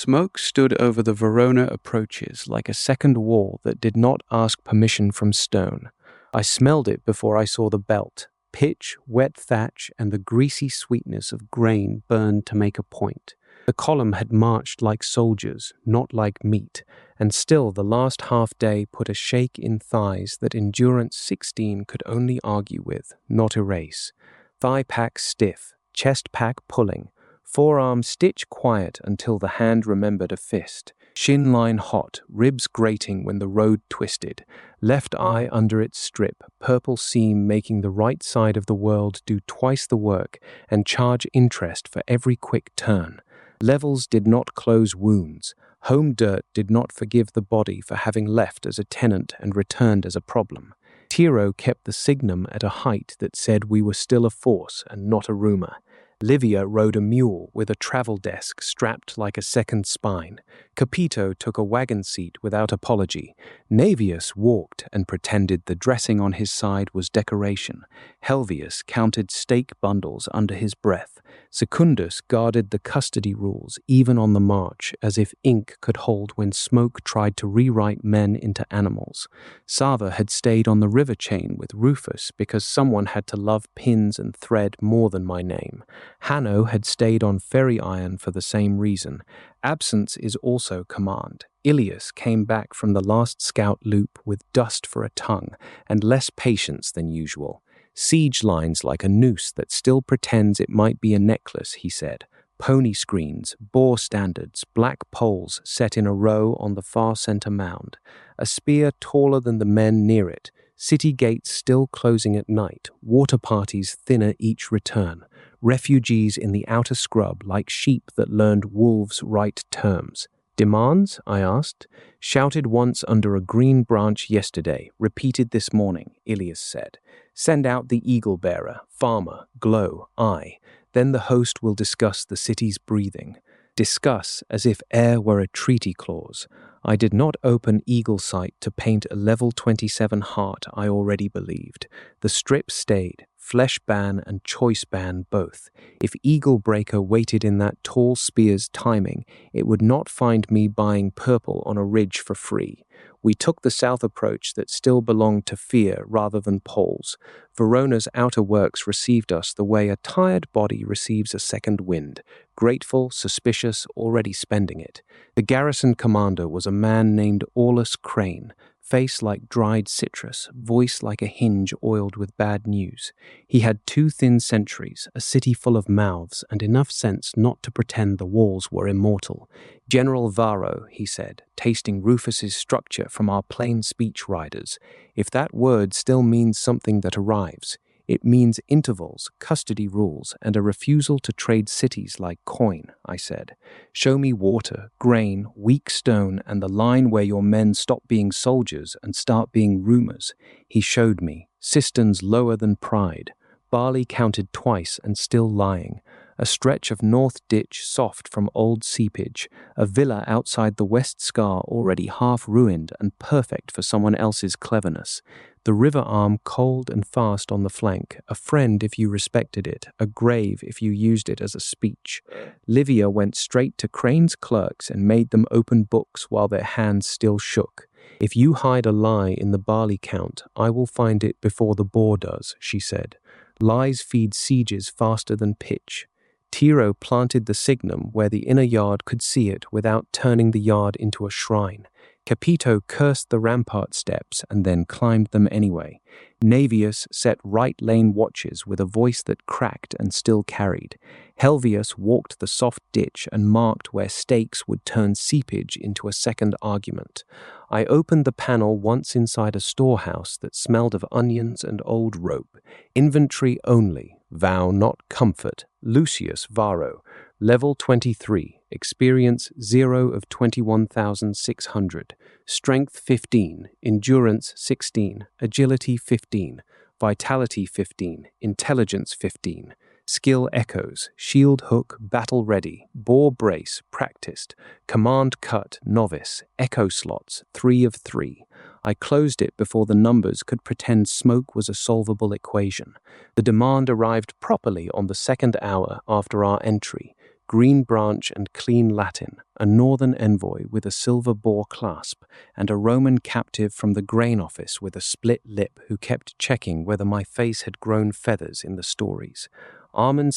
Smoke stood over the Verona approaches like a second wall that did not ask permission from stone. I smelled it before I saw the belt. Pitch, wet thatch, and the greasy sweetness of grain burned to make a point. The column had marched like soldiers, not like meat, and still the last half-day put a shake in thighs that Endurance 16 could only argue with, not erase. Thigh pack stiff, chest pack pulling, forearm stitch quiet until the hand remembered a fist, shin line hot, ribs grating when the road twisted, left eye under its strip, purple seam making the right side of the world do twice the work and charge interest for every quick turn. Levels did not close wounds. Home dirt did not forgive the body for having left as a tenant and returned as a problem. Tiro kept the signum at a height that said we were still a force and not a rumor. Livia rode a mule with a travel desk strapped like a second spine. Capito took a wagon seat without apology. Navius walked and pretended the dressing on his side was decoration. Helvius counted stake bundles under his breath. Secundus guarded the custody rules even on the march, as if ink could hold when Smoke tried to rewrite men into animals. Sava had stayed on the river chain with Rufus because someone had to love pins and thread more than my name. Hanno had stayed on ferry iron for the same reason. Absence is also command. Ilias came back from the last scout loop with dust for a tongue and less patience than usual. Siege lines like a noose that still pretends it might be a necklace, he said. Pony screens, Boar standards, black poles set in a row on the far center mound. A spear taller than the men near it. City gates still closing at night. Water parties thinner each return. Refugees in the outer scrub like sheep that learned wolves' right terms. Demands? I asked. Shouted once under a green branch yesterday, repeated this morning, Ilias said. Send out the eagle bearer, farmer, glow, eye. Then the host will discuss the city's breathing. Discuss as if air were a treaty clause. I did not open Eagle Sight to paint a level 27 heart I already believed. The strip stayed, flesh ban and choice ban both. If Eagle Breaker waited in that tall spear's timing, it would not find me buying purple on a ridge for free. We took the south approach that still belonged to fear rather than poles. Verona's outer works received us the way a tired body receives a second wind, grateful, suspicious, already spending it. The garrison commander was a man named Aulus Crane, face like dried citrus, voice like a hinge oiled with bad news. He had 2 thin sentries, a city full of mouths, and enough sense not to pretend the walls were immortal. General Varro, he said, tasting Rufus's structure from our plain speech riders. If that word still means something that arrives, it means intervals, custody rules, and a refusal to trade cities like coin, I said. Show me water, grain, weak stone, and the line where your men stop being soldiers and start being rumors. He showed me. Cisterns lower than pride. Barley counted twice and still lying. A stretch of north ditch soft from old seepage. A villa outside the west scar already half ruined and perfect for someone else's cleverness. The river arm cold and fast on the flank, a friend if you respected it, a grave if you used it as a speech. Livia went straight to Crane's clerks and made them open books while their hands still shook. If you hide a lie in the barley count, I will find it before the Boar does, she said. Lies feed sieges faster than pitch. Tiro planted the signum where the inner yard could see it without turning the yard into a shrine. Capito cursed the rampart steps and then climbed them anyway. Navius set right lane watches with a voice that cracked and still carried. Helvius walked the soft ditch and marked where stakes would turn seepage into a second argument. I opened the panel once inside a storehouse that smelled of onions and old rope. Inventory only, vow not comfort. Lucius Varro, level 23, experience 0 of 21,600, strength 15, endurance 16, agility 15, vitality 15, intelligence 15, skill echoes, shield hook, battle ready, boar brace, practiced, command cut, novice, echo slots, 3 of 3. I closed it before the numbers could pretend smoke was a solvable equation. The demand arrived properly on the second hour after our entry. green branch and clean Latin, a northern envoy with a silver boar clasp, and a Roman captive from the grain office with a split lip who kept checking whether my face had grown feathers in the stories. Armin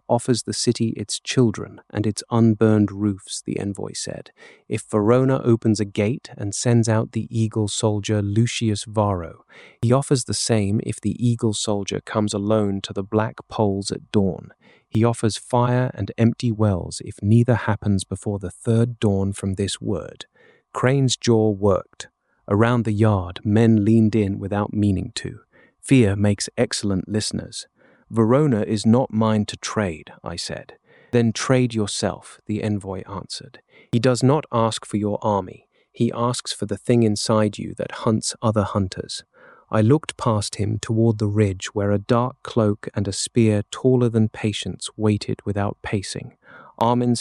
offers the city its children and its unburned roofs, the envoy said. If Verona opens a gate and sends out the eagle soldier Lucius Varro, he offers the same if the eagle soldier comes alone to the black poles at dawn. He offers fire and empty wells if neither happens before the third dawn from this word. Crane's jaw worked. Around the yard, men leaned in without meaning to. Fear makes excellent listeners. Verona is not mine to trade, I said. Then trade yourself, the envoy answered. He does not ask for your army. He asks for the thing inside you that hunts other hunters. I looked past him toward the ridge where a dark cloak and a spear taller than Patience waited without pacing. Armin,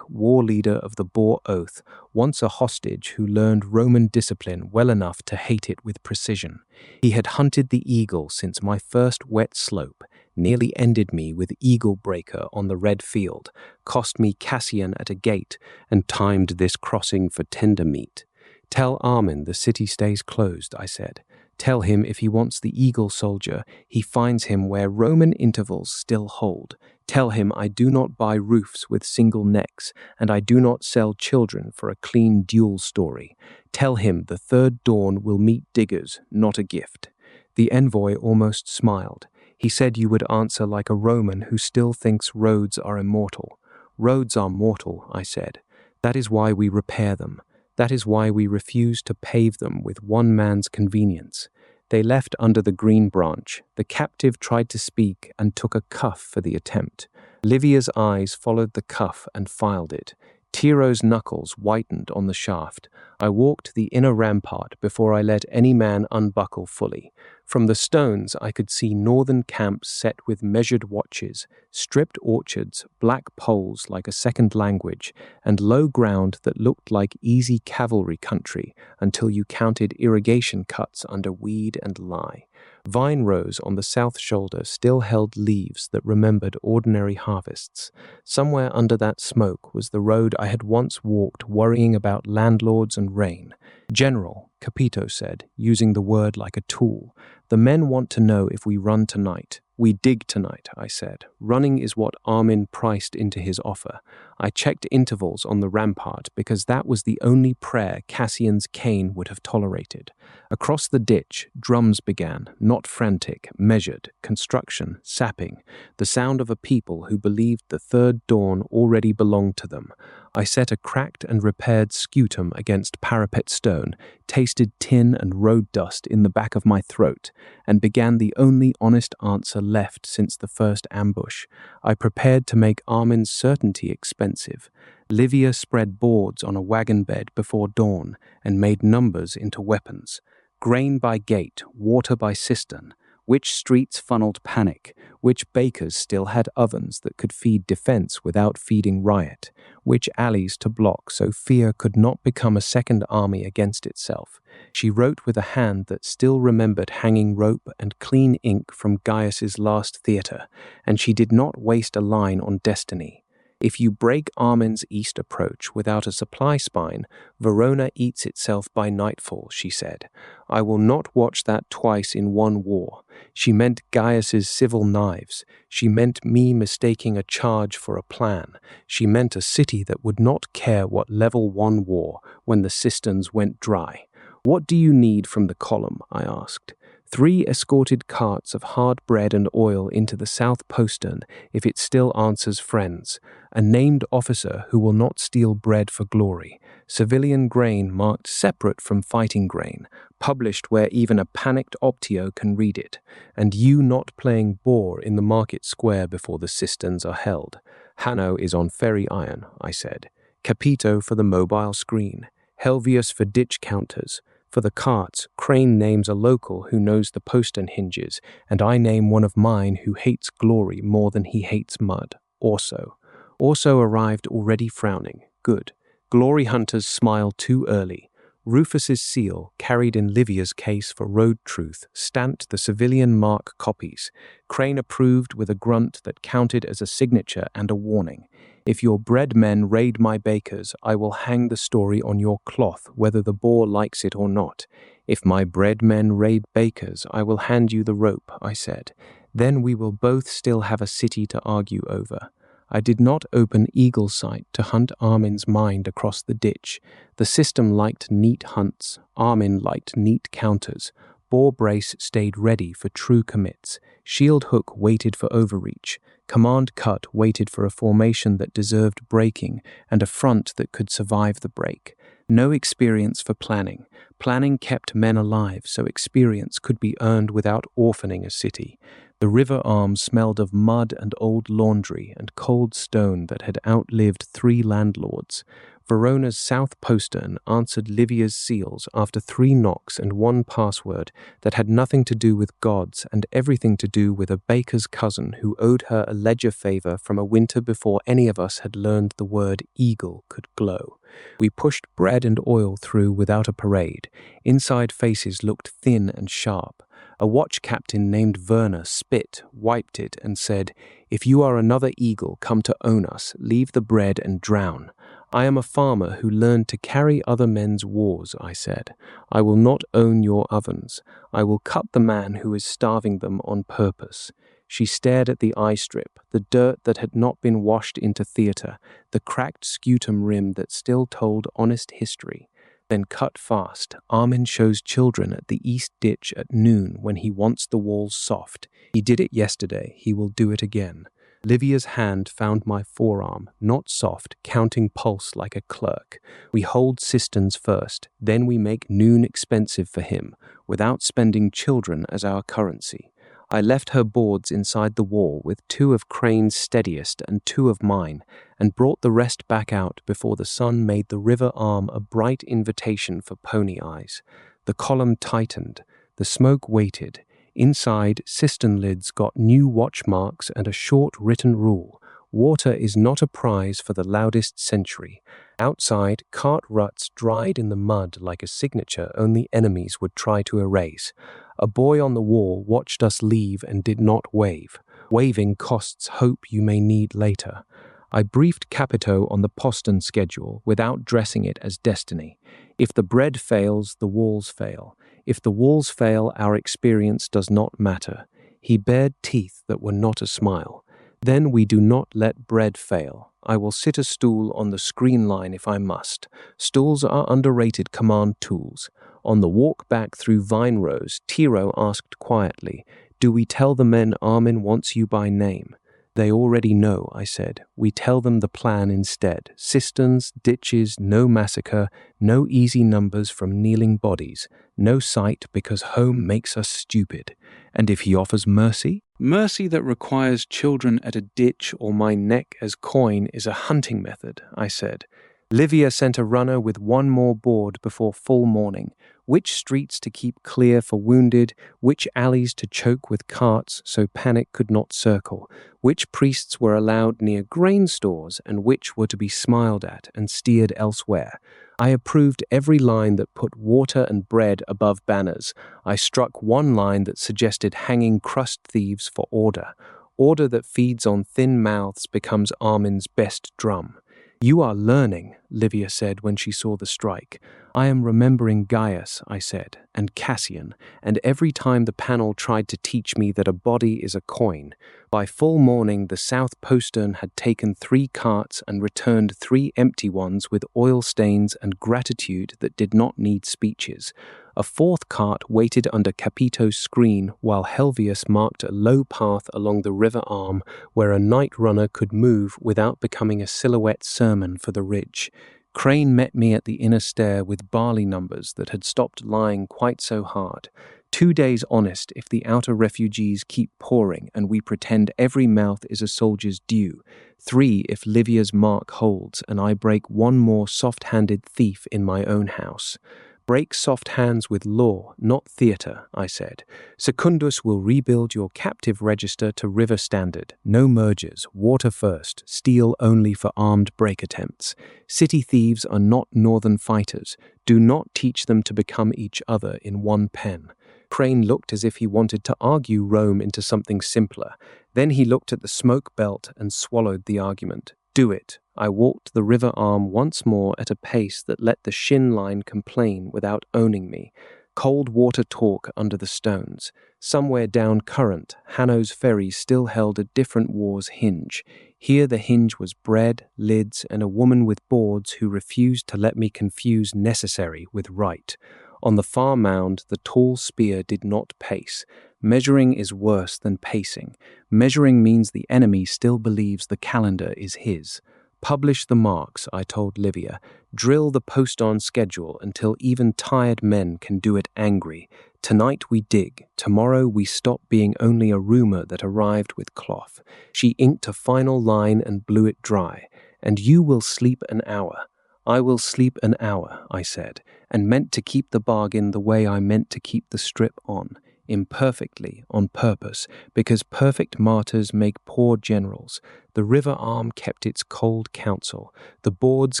war leader of the Boar Oath, once a hostage who learned Roman discipline well enough to hate it with precision. He had hunted the eagle since my first wet slope, nearly ended me with Eagle Breaker on the red field, cost me Cassian at a gate, and timed this crossing for tender meat. Tell Armin the city stays closed, I said. Tell him if he wants the eagle soldier, he finds him where Roman intervals still hold. Tell him I do not buy roofs with single necks, and I do not sell children for a clean duel story. Tell him the third dawn will meet diggers, not a gift. The envoy almost smiled. He said you would answer like a Roman who still thinks roads are immortal. Roads are mortal, I said. That is why we repair them. That is why we refuse to pave them with one man's convenience. They left under the green branch. The captive tried to speak and took a cuff for the attempt. Livia's eyes followed the cuff and filed it. Tiro's knuckles whitened on the shaft. I walked the inner rampart before I let any man unbuckle fully. From the stones I could see northern camps set with measured watches, stripped orchards, black poles like a second language, and low ground that looked like easy cavalry country until you counted irrigation cuts under weed and lie. Vine rows on the south shoulder still held leaves that remembered ordinary harvests. Somewhere under that smoke was the road I had once walked worrying about landlords and rain. General, Capito said, using the word like a tool. The men want to know if we run tonight. We dig tonight, I said. Running is what Armin priced into his offer. I checked intervals on the rampart because that was the only prayer Cassian's cane would have tolerated. Across the ditch, drums began, not frantic, measured, construction, sapping, the sound of a people who believed the third dawn already belonged to them. I set a cracked and repaired scutum against parapet stone, tasted tin and road dust in the back of my throat, and began the only honest answer left since the first ambush. I prepared to make Armin's certainty expensive. Livia spread boards on a wagon bed before dawn and made numbers into weapons. Grain by gate, water by cistern. Which streets funneled panic? Which bakers still had ovens that could feed defense without feeding riot? Which alleys to block so fear could not become a second army against itself? She wrote with a hand that still remembered hanging rope and clean ink from Gaius's last theatre, and she did not waste a line on destiny. If you break Armin's east approach without a supply spine, Verona eats itself by nightfall, she said. I will not watch that twice in one war. She meant Gaius's civil knives. She meant me mistaking a charge for a plan. She meant a city that would not care what level 1 war when the cisterns went dry. What do you need from the column? I asked. 3 escorted carts of hard bread and oil into the south postern if it still answers friends. A named officer who will not steal bread for glory. Civilian grain marked separate from fighting grain, published where even a panicked Optio can read it. And you not playing Boar in the market square before the cisterns are held. Hanno is on ferry iron, I said. Capito for the mobile screen. Helvius for ditch counters. For the carts, Crane names a local who knows the postern hinges, and I name one of mine who hates glory more than he hates mud. Orso. Orso arrived already frowning. Good. Glory hunters smile too early. Rufus's seal, carried in Livia's case for road truth, stamped the civilian mark copies. Crane approved with a grunt that counted as a signature and a warning. If your bread men raid my bakers, I will hang the story on your cloth, whether the boar likes it or not. If my bread men raid bakers, I will hand you the rope, I said. Then we will both still have a city to argue over. I did not open Eagle Sight to hunt Armin's mind across the ditch. The system liked neat hunts. Armin liked neat counters. Boar Brace stayed ready for true commits. Shield Hook waited for overreach. Command Cut waited for a formation that deserved breaking and a front that could survive the break. No experience for planning. Planning kept men alive, so experience could be earned without orphaning a city. The river arm smelled of mud and old laundry and cold stone that had outlived 3 landlords. Verona's south postern answered Livia's seals after 3 knocks and 1 password that had nothing to do with gods and everything to do with a baker's cousin who owed her a ledger favor from a winter before any of us had learned the word eagle could glow. We pushed bread and oil through without a parade. Inside faces looked thin and sharp. A watch captain named Verona spit, wiped it, and said, "If you are another eagle come to own us, leave the bread and drown." "I am a farmer who learned to carry other men's wars," I said. "I will not own your ovens. I will cut the man who is starving them on purpose." She stared at the eye strip, the dirt that had not been washed into theatre, the cracked scutum rim that still told honest history. Then cut fast. Armin shows children at the east ditch at noon when he wants the walls soft. He did it yesterday. He will do it again. Livia's hand found my forearm, not soft, counting pulse like a clerk. We hold cisterns first, then we make noon expensive for him, without spending children as our currency. I left her boards inside the wall with 2 of Crane's steadiest and 2 of mine, and brought the rest back out before the sun made the river arm a bright invitation for pony eyes. The column tightened. The smoke waited. Inside, cistern lids got new watch marks and a short written rule. Water is not a prize for the loudest century. Outside, cart ruts dried in the mud like a signature only enemies would try to erase. A boy on the wall watched us leave and did not wave. Waving costs hope you may need later. I briefed Capito on the postern schedule without dressing it as destiny. If the bread fails, the walls fail. If the walls fail, our experience does not matter. He bared teeth that were not a smile. Then we do not let bread fail. I will sit a stool on the screen line if I must. Stools are underrated command tools. On the walk back through vine rows, Tiro asked quietly, "Do we tell the men Armin wants you by name?" "They already know," I said. "We tell them the plan instead. Cisterns, ditches, no massacre, no easy numbers from kneeling bodies, no sight because home makes us stupid. And if he offers mercy? Mercy that requires children at a ditch or my neck as coin is a hunting method," I said. Livia sent a runner with 1 more board before full morning. Which streets to keep clear for wounded, which alleys to choke with carts so panic could not circle, which priests were allowed near grain stores and which were to be smiled at and steered elsewhere. I approved every line that put water and bread above banners. I struck 1 line that suggested hanging crust thieves for order. Order that feeds on thin mouths becomes Armin's best drum. "You are learning," Livia said when she saw the strike. "I am remembering Gaius," I said, "and Cassian, and every time the panel tried to teach me that a body is a coin." By full morning, the south postern had taken 3 carts and returned 3 empty ones with oil stains and gratitude that did not need speeches. A 4th cart waited under Capito's screen while Helvius marked a low path along the river arm where a night runner could move without becoming a silhouette sermon for the ridge. Crane met me at the inner stair with barley numbers that had stopped lying quite so hard. 2 days honest if the outer refugees keep pouring and we pretend every mouth is a soldier's due. 3 if Livia's mark holds and I break 1 more soft-handed thief in my own house. "Break soft hands with law, not theatre," I said. "Secundus will rebuild your captive register to river standard. No mergers, water first, steel only for armed break attempts. City thieves are not northern fighters. Do not teach them to become each other in 1 pen." Crane looked as if he wanted to argue Rome into something simpler. Then he looked at the smoke belt and swallowed the argument. Do it. I walked the river arm once more at a pace that let the shin line complain without owning me. Cold water talk under the stones. Somewhere down current, Hanno's ferry still held a different war's hinge. Here the hinge was bread, lids, and a woman with boards who refused to let me confuse necessary with right. On the far mound, the tall spear did not pace. Measuring is worse than pacing. Measuring means the enemy still believes the calendar is his. Publish the marks, I told Livia. Drill the post-on schedule until even tired men can do it angry. Tonight we dig. Tomorrow we stop being only a rumor that arrived with cloth. She inked a final line and blew it dry. And you will sleep an hour. I will sleep an hour, I said, and meant to keep the bargain the way I meant to keep the strip on. Imperfectly, on purpose, because perfect martyrs make poor generals. The river arm kept its cold counsel. The boards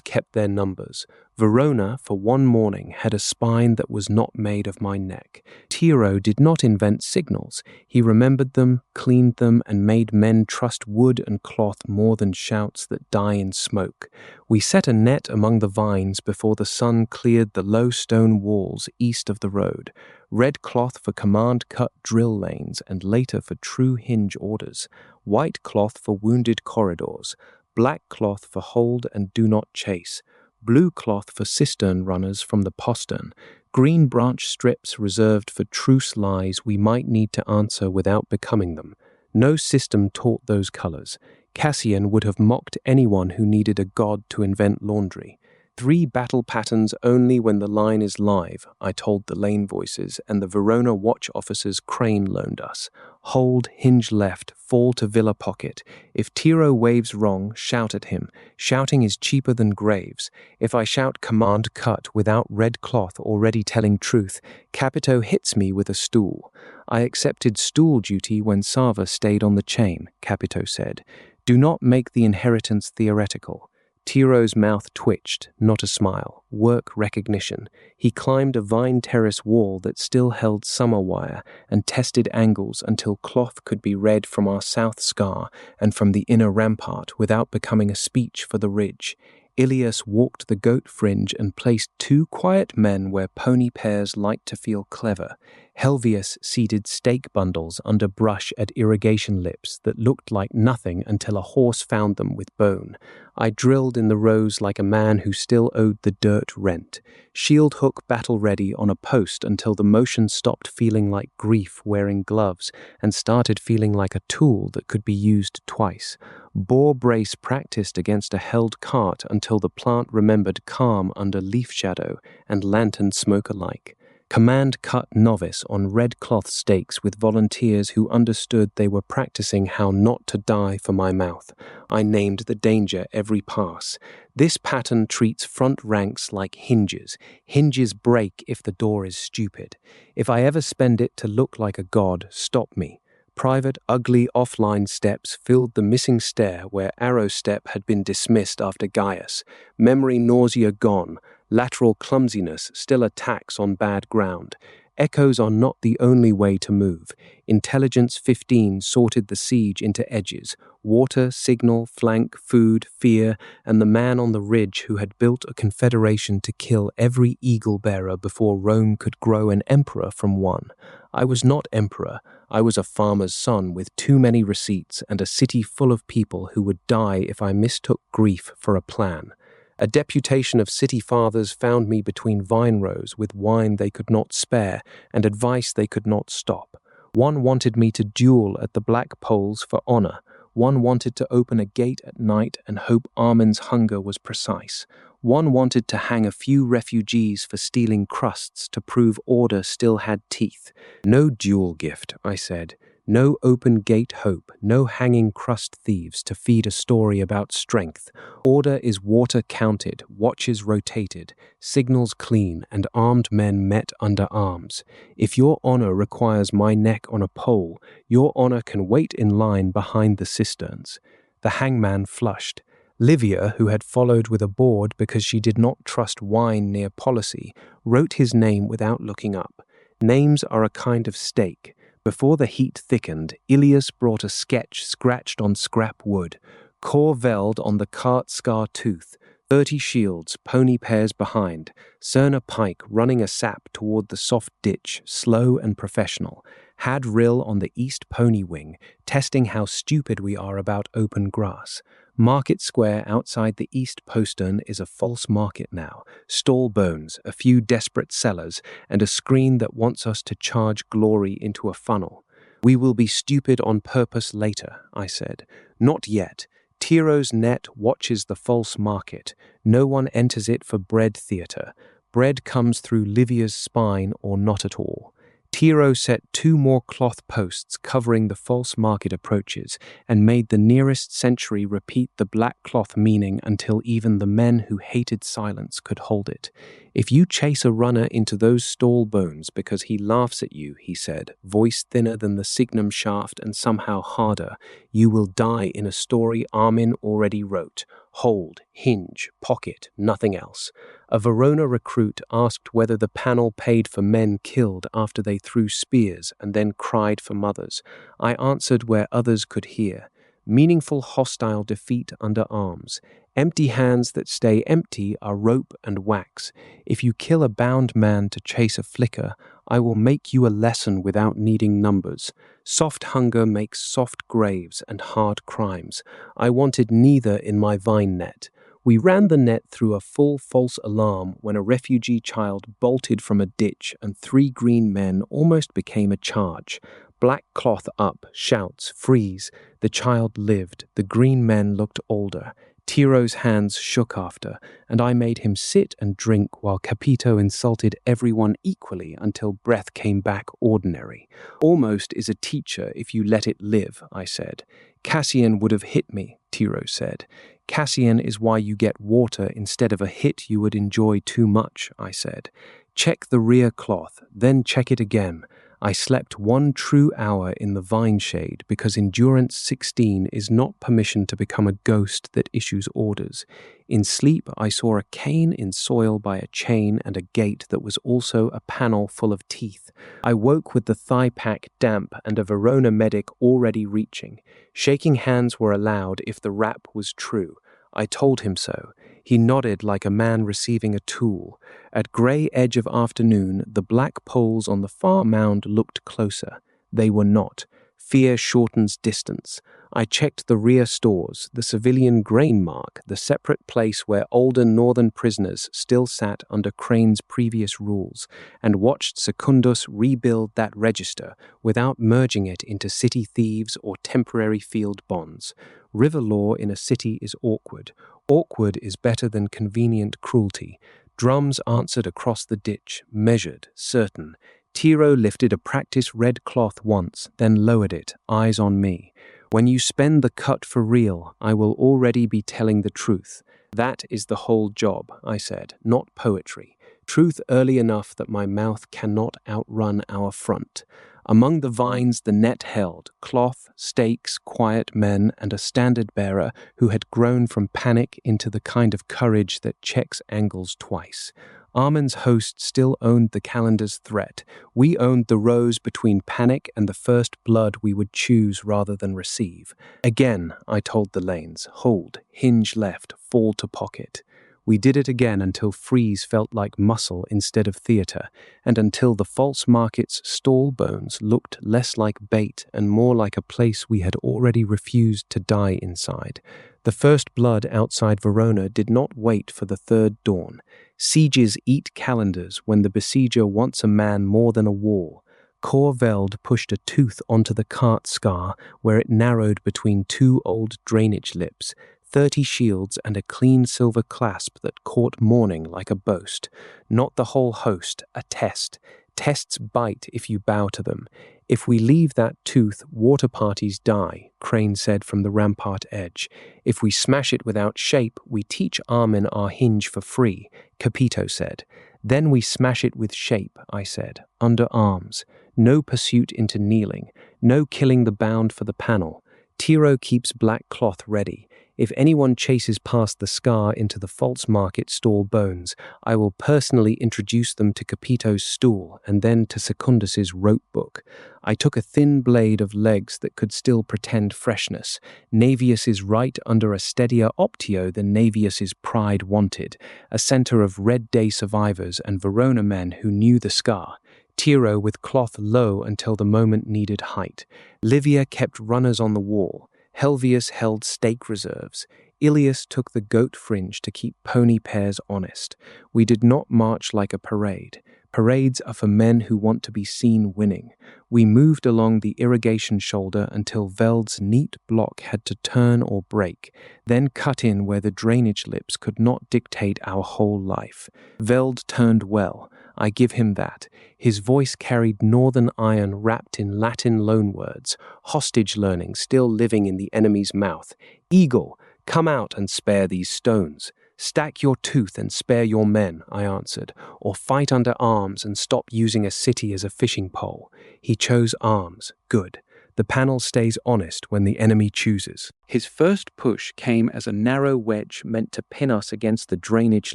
kept their numbers. Verona, for one morning, had a spine that was not made of my neck. Tiro did not invent signals. He remembered them, cleaned them, and made men trust wood and cloth more than shouts that die in smoke. We set a net among the vines before the sun cleared the low stone walls east of the road. Red cloth for command-cut drill lanes and later for true hinge orders. White cloth for wounded corridors. Black cloth for hold and do not chase. Blue cloth for cistern runners from the postern. Green branch strips reserved for truce lies we might need to answer without becoming them. No system taught those colors. Cassian would have mocked anyone who needed a god to invent laundry. 3 battle patterns only when the line is live, I told the lane voices, and the Verona watch officer's crane loaned us. Hold, hinge left, fall to villa pocket. If Tiro waves wrong, shout at him. Shouting is cheaper than graves. If I shout command cut without red cloth already telling truth, Capito hits me with a stool. I accepted stool duty when Sava stayed on the chain, Capito said. Do not make the inheritance theoretical. Tiro's mouth twitched, not a smile, work recognition. He climbed a vine terrace wall that still held summer wire and tested angles until cloth could be read from our south scar and from the inner rampart without becoming a speech for the ridge. Ilias walked the goat fringe and placed 2 quiet men where pony pairs like to feel clever. Helvius seeded stake bundles under brush at irrigation lips that looked like nothing until a horse found them with bone. I drilled in the rows like a man who still owed the dirt rent. Shield hook battle ready on a post until the motion stopped feeling like grief wearing gloves and started feeling like a tool that could be used twice. Boar brace practiced against a held cart until the plant remembered calm under leaf shadow and lantern smoke alike. Command cut novice on red cloth stakes with volunteers who understood they were practicing how not to die for my mouth. I named the danger every pass. This pattern treats front ranks like hinges. Hinges break if the door is stupid. If I ever spend it to look like a god, stop me. Private, ugly, offline steps filled the missing stair where arrow step had been dismissed after Gaius. Memory nausea gone. Lateral clumsiness still attacks on bad ground. Echoes are not the only way to move. Intelligence 15 sorted the siege into edges. Water, signal, flank, food, fear, and the man on the ridge who had built a confederation to kill every eagle-bearer before Rome could grow an emperor from one. I was not emperor. I was a farmer's son with too many receipts and a city full of people who would die if I mistook grief for a plan. A deputation of city fathers found me between vine rows with wine they could not spare and advice they could not stop. One wanted me to duel at the black poles for honor. One wanted to open a gate at night and hope Armin's hunger was precise. One wanted to hang a few refugees for stealing crusts to prove order still had teeth. No duel gift, I said. No open gate hope, no hanging crust thieves to feed a story about strength. Order is water counted, watches rotated, signals clean, and armed men met under arms. If your honor requires my neck on a pole, your honor can wait in line behind the cisterns. The hangman flushed. Livia, who had followed with a board because she did not trust wine near policy, wrote his name without looking up. Names are a kind of stake. Before the heat thickened, Ilias brought a sketch scratched on scrap wood. Cor veld on the cart scar tooth, 30 shields, pony pairs behind, Cerna pike running a sap toward the soft ditch, slow and professional, had rill on the east pony wing, testing how stupid we are about open grass. Market Square outside the east postern is a false market now, stall bones, a few desperate sellers, and a screen that wants us to charge glory into a funnel. We will be stupid on purpose later, I said. Not yet. Tiro's net watches the false market. No one enters it for bread theatre. Bread comes through Livia's spine or not at all. Tiro set 2 more cloth posts covering the false market approaches and made the nearest sentry repeat the black cloth meaning until even the men who hated silence could hold it. If you chase a runner into those stall bones because he laughs at you, he said, voice thinner than the signum shaft and somehow harder, you will die in a story Armin already wrote. Hold, hinge, pocket, nothing else. A Verona recruit asked whether the panel paid for men killed after they threw spears and then cried for mothers. I answered where others could hear. Meaningful hostile defeat under arms. Empty hands that stay empty are rope and wax. If you kill a bound man to chase a flicker, I will make you a lesson without needing numbers. Soft hunger makes soft graves and hard crimes. I wanted neither in my vine net. We ran the net through a full false alarm when a refugee child bolted from a ditch and 3 green men almost became a charge. Black cloth up, shouts, freeze. The child lived. The green men looked older. Tiro's hands shook after, and I made him sit and drink while Capito insulted everyone equally until breath came back ordinary. Almost is a teacher if you let it live, I said. Cassian would have hit me, Tiro said. Cassian is why you get water instead of a hit you would enjoy too much, I said. Check the rear cloth, then check it again. I slept 1 true hour in the vine shade because Endurance 16 is not permission to become a ghost that issues orders. In sleep, I saw a cane in soil by a chain and a gate that was also a panel full of teeth. I woke with the thigh pack damp and a Verona medic already reaching. Shaking hands were allowed if the rap was true. I told him so. He nodded like a man receiving a tool. At grey edge of afternoon, the black poles on the far mound looked closer. They were not. Fear shortens distance. I checked the rear stores, the civilian grain mark, the separate place where older northern prisoners still sat under Crane's previous rules, and watched Secundus rebuild that register without merging it into city thieves or temporary field bonds. River law in a city is awkward. Awkward is better than convenient cruelty. Drums answered across the ditch, measured, certain. Tiro lifted a practice red cloth once, then lowered it, eyes on me. When you spend the cut for real, I will already be telling the truth. That is the whole job, I said, not poetry. Truth early enough that my mouth cannot outrun our front. Among the vines the net held, cloth, stakes, quiet men, and a standard-bearer who had grown from panic into the kind of courage that checks angles twice. Armin's host still owned the calendar's threat. We owned the rows between panic and the first blood we would choose rather than receive. Again, I told the lanes, hold, hinge left, fall to pocket. We did it again until freeze felt like muscle instead of theatre, and until the false market's stall bones looked less like bait and more like a place we had already refused to die inside. The first blood outside Verona did not wait for the third dawn. Sieges eat calendars when the besieger wants a man more than a wall. Cor veld pushed a tooth onto the cart scar where it narrowed between 2 old drainage lips, 30 shields and a clean silver clasp that caught morning like a boast. Not the whole host, a test. Tests bite if you bow to them. If we leave that tooth, water parties die, Crane said from the rampart edge. If we smash it without shape, we teach Armin our hinge for free, Capito said. Then we smash it with shape, I said, under arms. No pursuit into kneeling. No killing the bound for the panel. Tiro keeps black cloth ready. If anyone chases past the scar into the false market stall bones, I will personally introduce them to Capito's stool and then to Secundus's rope book. I took a thin blade of legs that could still pretend freshness, Navius's right under a steadier optio than Navius's pride wanted, a center of Red Day survivors and Verona men who knew the scar. Tiro with cloth low until the moment needed height. Livia kept runners on the wall. Helvius held stake reserves. Ilias took the goat fringe to keep pony pairs honest. We did not march like a parade. Parades are for men who want to be seen winning. We moved along the irrigation shoulder until Veld's neat block had to turn or break, then cut in where the drainage lips could not dictate our whole life. Veld turned well. I give him that. His voice carried northern iron wrapped in Latin loanwords, hostage learning still living in the enemy's mouth. Eagle, come out and spare these stones. Stack your tooth and spare your men, I answered, or fight under arms and stop using a city as a fishing pole. He chose arms. Good. The panel stays honest when the enemy chooses. His first push came as a narrow wedge meant to pin us against the drainage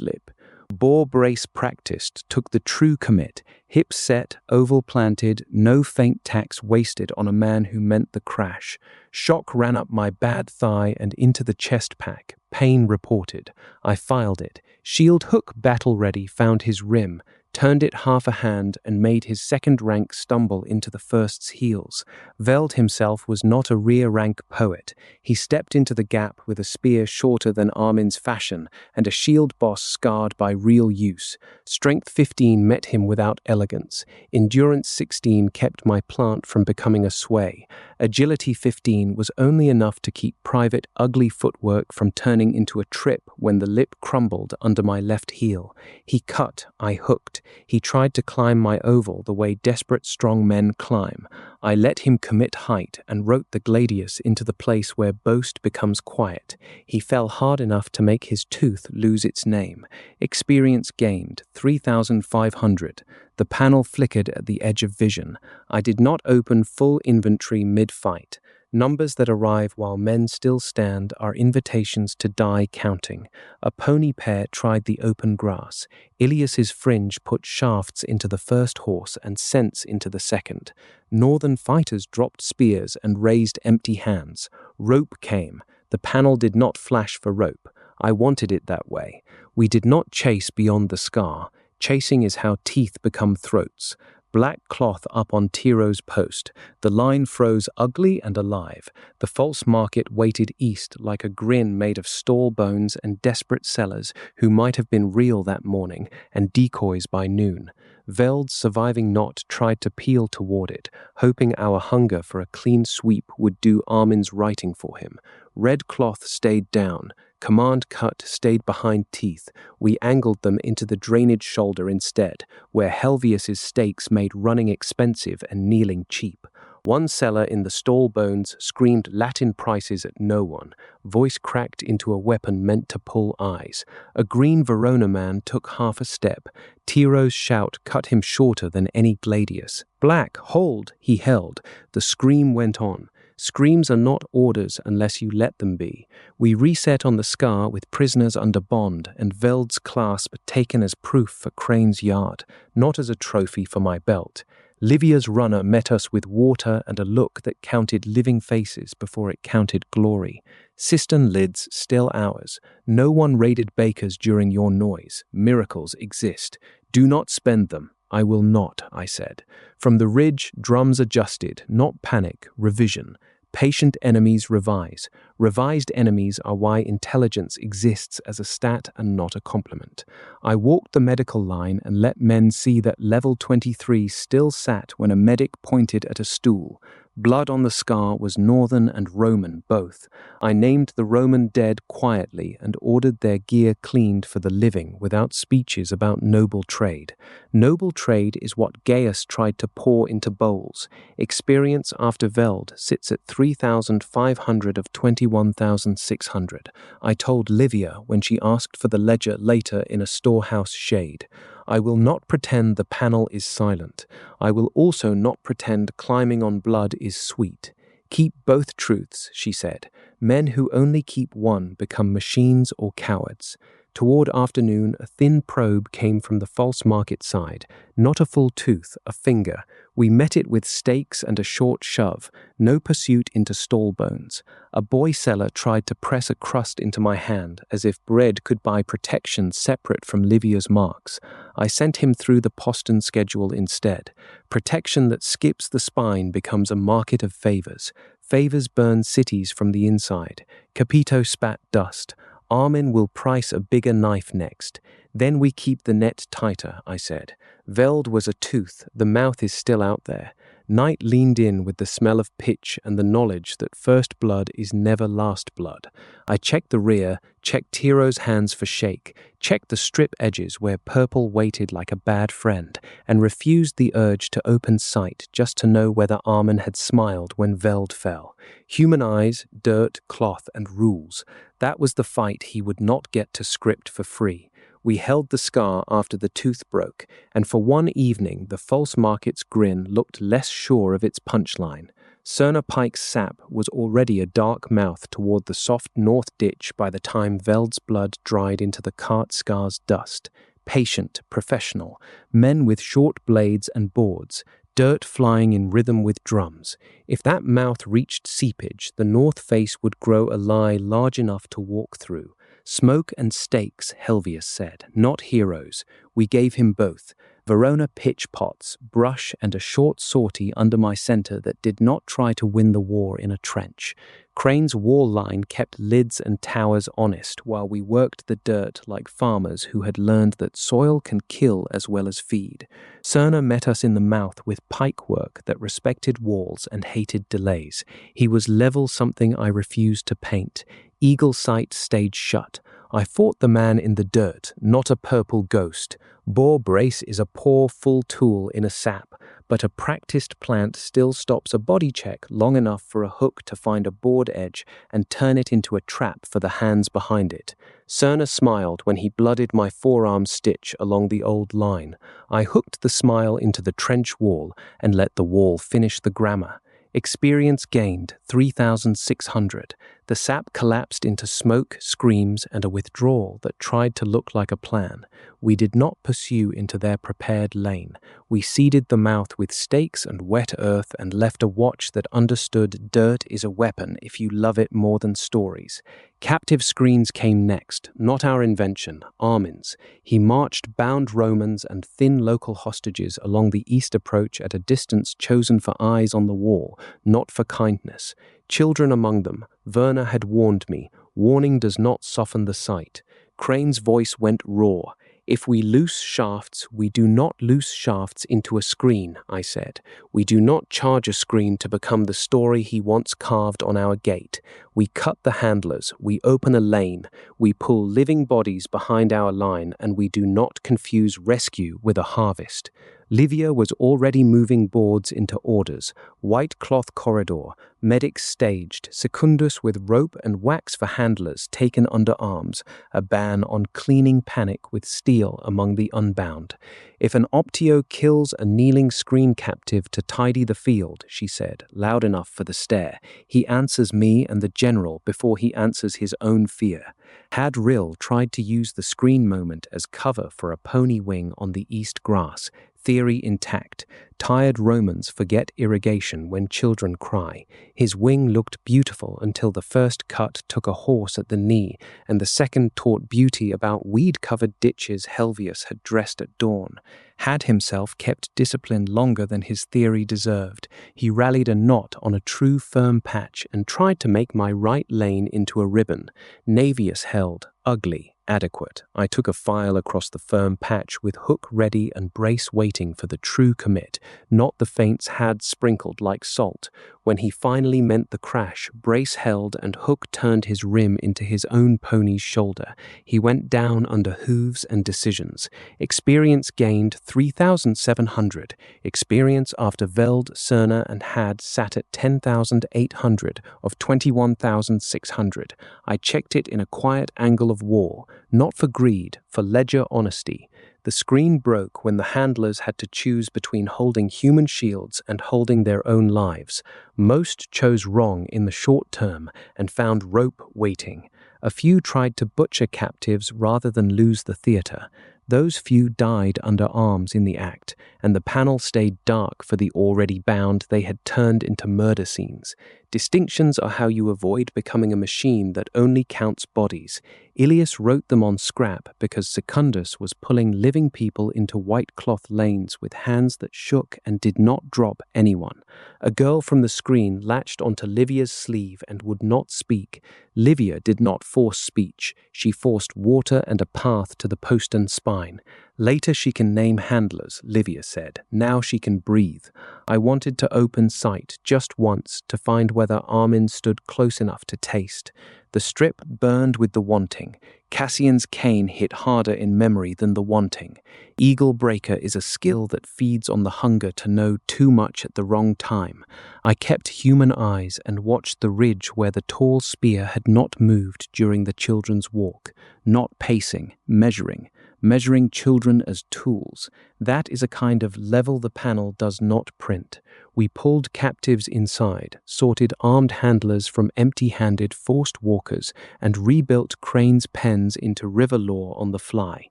lip. Boar brace practiced took the true commit, hips set, oval planted, no faint tacks wasted on a man who meant the crash. Shock ran up my bad thigh and into the chest pack. Pain reported. I filed it. Shield hook battle ready found his rim, turned it half a hand and made his second rank stumble into the first's heels. Veld himself was not a rear-rank poet. He stepped into the gap with a spear shorter than Armin's fashion and a shield boss scarred by real use. Strength 15 met him without elegance. Endurance 16 kept my plant from becoming a sway. Agility 15 was only enough to keep Private Ugly footwork from turning into a trip when the lip crumbled under my left heel. He cut, I hooked. He tried to climb my oval the way desperate strong men climb. I let him commit height and wrote the gladius into the place where boast becomes quiet. He fell hard enough to make his tooth lose its name. Experience gained, 3,500. The panel flickered at the edge of vision. I did not open full inventory mid-fight. Numbers that arrive while men still stand are invitations to die counting. A pony pair tried the open grass. Ilias's fringe put shafts into the first horse and scents into the second. Northern fighters dropped spears and raised empty hands. Rope came. The panel did not flash for rope. I wanted it that way. We did not chase beyond the scar. Chasing is how teeth become throats. Black cloth up on Tiro's post. The line froze ugly and alive. The false market waited east like a grin made of stall bones and desperate sellers who might have been real that morning and decoys by noon. Veld's surviving knot tried to peel toward it, hoping our hunger for a clean sweep would do Armin's writing for him. Red cloth stayed down. Command cut stayed behind teeth. We angled them into the drainage shoulder instead, where Helvius's stakes made running expensive and kneeling cheap. One seller in the stall bones screamed Latin prices at no one, voice cracked into a weapon meant to pull eyes. A green Verona man took half a step. Tiro's shout cut him shorter than any gladius. Black, hold! He held. The scream went on. Screams are not orders unless you let them be. We reset on the scar with prisoners under bond and Veld's clasp taken as proof for Crane's yard, not as a trophy for my belt. Livia's runner met us with water and a look that counted living faces before it counted glory. Cistern lids still ours. No one raided bakers during your noise. Miracles exist. Do not spend them. I will not, I said. From the ridge, drums adjusted, not panic, revision. Patient enemies revise. Revised enemies are why intelligence exists as a stat and not a complement. I walked the medical line and let men see that level 23 still sat when a medic pointed at a stool. Blood on the scar was Northern and Roman both. I named the Roman dead quietly and ordered their gear cleaned for the living without speeches about noble trade. Noble trade is what Gaius tried to pour into bowls. Experience after Veld sits at 3,500 of 21,600. I told Livia when she asked for the ledger later in a storehouse shade. I will not pretend the panel is silent. I will also not pretend climbing on blood is sweet. Keep both truths, she said. Men who only keep one become machines or cowards. Toward afternoon, a thin probe came from the false market side. Not a full tooth, a finger. We met it with stakes and a short shove. No pursuit into stall bones. A boy seller tried to press a crust into my hand, as if bread could buy protection separate from Livia's marks. I sent him through the Poston schedule instead. Protection that skips the spine becomes a market of favors. Favors burn cities from the inside. Capito spat dust. Armin will price a bigger knife next. Then we keep the net tighter, I said. Veld was a tooth. The mouth is still out there. Night leaned in with the smell of pitch and the knowledge that first blood is never last blood. I checked the rear, checked Tiro's hands for shake, checked the strip edges where purple waited like a bad friend, and refused the urge to open sight just to know whether Armin had smiled when Veld fell. Human eyes, dirt, cloth, and rules. That was the fight he would not get to script for free. We held the scar after the tooth broke, and for one evening the false market's grin looked less sure of its punchline. Cerner Pike's sap was already a dark mouth toward the soft north ditch by the time Veld's blood dried into the cart scar's dust. Patient, professional, men with short blades and boards, dirt flying in rhythm with drums. If that mouth reached seepage, the north face would grow a lie large enough to walk through. Smoke and stakes, Helvius said, not heroes. We gave him both. Verona pitch pots, brush, and a short sortie under my center that did not try to win the war in a trench. Crane's wall line kept lids and towers honest while we worked the dirt like farmers who had learned that soil can kill as well as feed. Cerner met us in the mouth with pike work that respected walls and hated delays. He was level something I refused to paint. Eagle sight stayed shut. I fought the man in the dirt, not a purple ghost. Boar brace is a poor, full tool in a sap, but a practiced plant still stops a body check long enough for a hook to find a board edge and turn it into a trap for the hands behind it. Cerner smiled when he blooded my forearm stitch along the old line. I hooked the smile into the trench wall and let the wall finish the grammar. Experience gained, 3,600. The sap collapsed into smoke, screams, and a withdrawal that tried to look like a plan. We did not pursue into their prepared lane. We seeded the mouth with stakes and wet earth and left a watch that understood dirt is a weapon if you love it more than stories. Captive screens came next, not our invention, Armin's. He marched bound Romans and thin local hostages along the east approach at a distance chosen for eyes on the wall, not for kindness. Children among them. Verna had warned me. Warning does not soften the sight. Crane's voice went raw. If we loose shafts, we do not loose shafts into a screen, I said. We do not charge a screen to become the story he once carved on our gate. We cut the handlers, we open a lane, we pull living bodies behind our line, and we do not confuse rescue with a harvest. Livia was already moving boards into orders. White cloth corridor, medics staged, secundus with rope and wax for handlers taken under arms, a ban on cleaning panic with steel among the unbound. If an optio kills a kneeling screen captive to tidy the field, she said, loud enough for the stare, he answers me and the general before he answers his own fear. Had Rill tried to use the screen moment as cover for a pony wing on the east grass, theory intact. Tired Romans forget irrigation when children cry. His wing looked beautiful until the first cut took a horse at the knee, and the second taught beauty about weed-covered ditches Helvius had dressed at dawn. Had himself kept discipline longer than his theory deserved, he rallied a knot on a true firm patch and tried to make my right lane into a ribbon. Navius held, ugly, adequate. I took a file across the firm patch with hook ready and brace waiting for the true commit, not the feints had sprinkled like salt. When he finally meant the crash, brace held and hook turned his rim into his own pony's shoulder. He went down under hooves and decisions. Experience gained 3,700. Experience after Veld, Cerner, and Had sat at 10,800 of 21,600. I checked it in a quiet angle of war, not for greed, for ledger honesty. The screen broke when the handlers had to choose between holding human shields and holding their own lives. Most chose wrong in the short term and found rope waiting. A few tried to butcher captives rather than lose the theater. Those few died under arms in the act, and the panel stayed dark for the already bound they had turned into murder scenes. Distinctions are how you avoid becoming a machine that only counts bodies. Ilias wrote them on scrap because Secundus was pulling living people into white cloth lanes with hands that shook and did not drop anyone. A girl from the screen latched onto Livia's sleeve and would not speak. Livia did not force speech. She forced water and a path to the postern spine. Later she can name handlers, Livia said. Now she can breathe. I wanted to open sight just once to find whether Armin stood close enough to taste. The strip burned with the wanting. Cassian's cane hit harder in memory than the wanting. Eagle Breaker is a skill that feeds on the hunger to know too much at the wrong time. I kept human eyes and watched the ridge where the tall spear had not moved during the children's walk, not pacing, measuring children as tools. That is a kind of level the panel does not print. We pulled captives inside, sorted armed handlers from empty-handed forced walkers, and rebuilt Crane's pens into river law on the fly.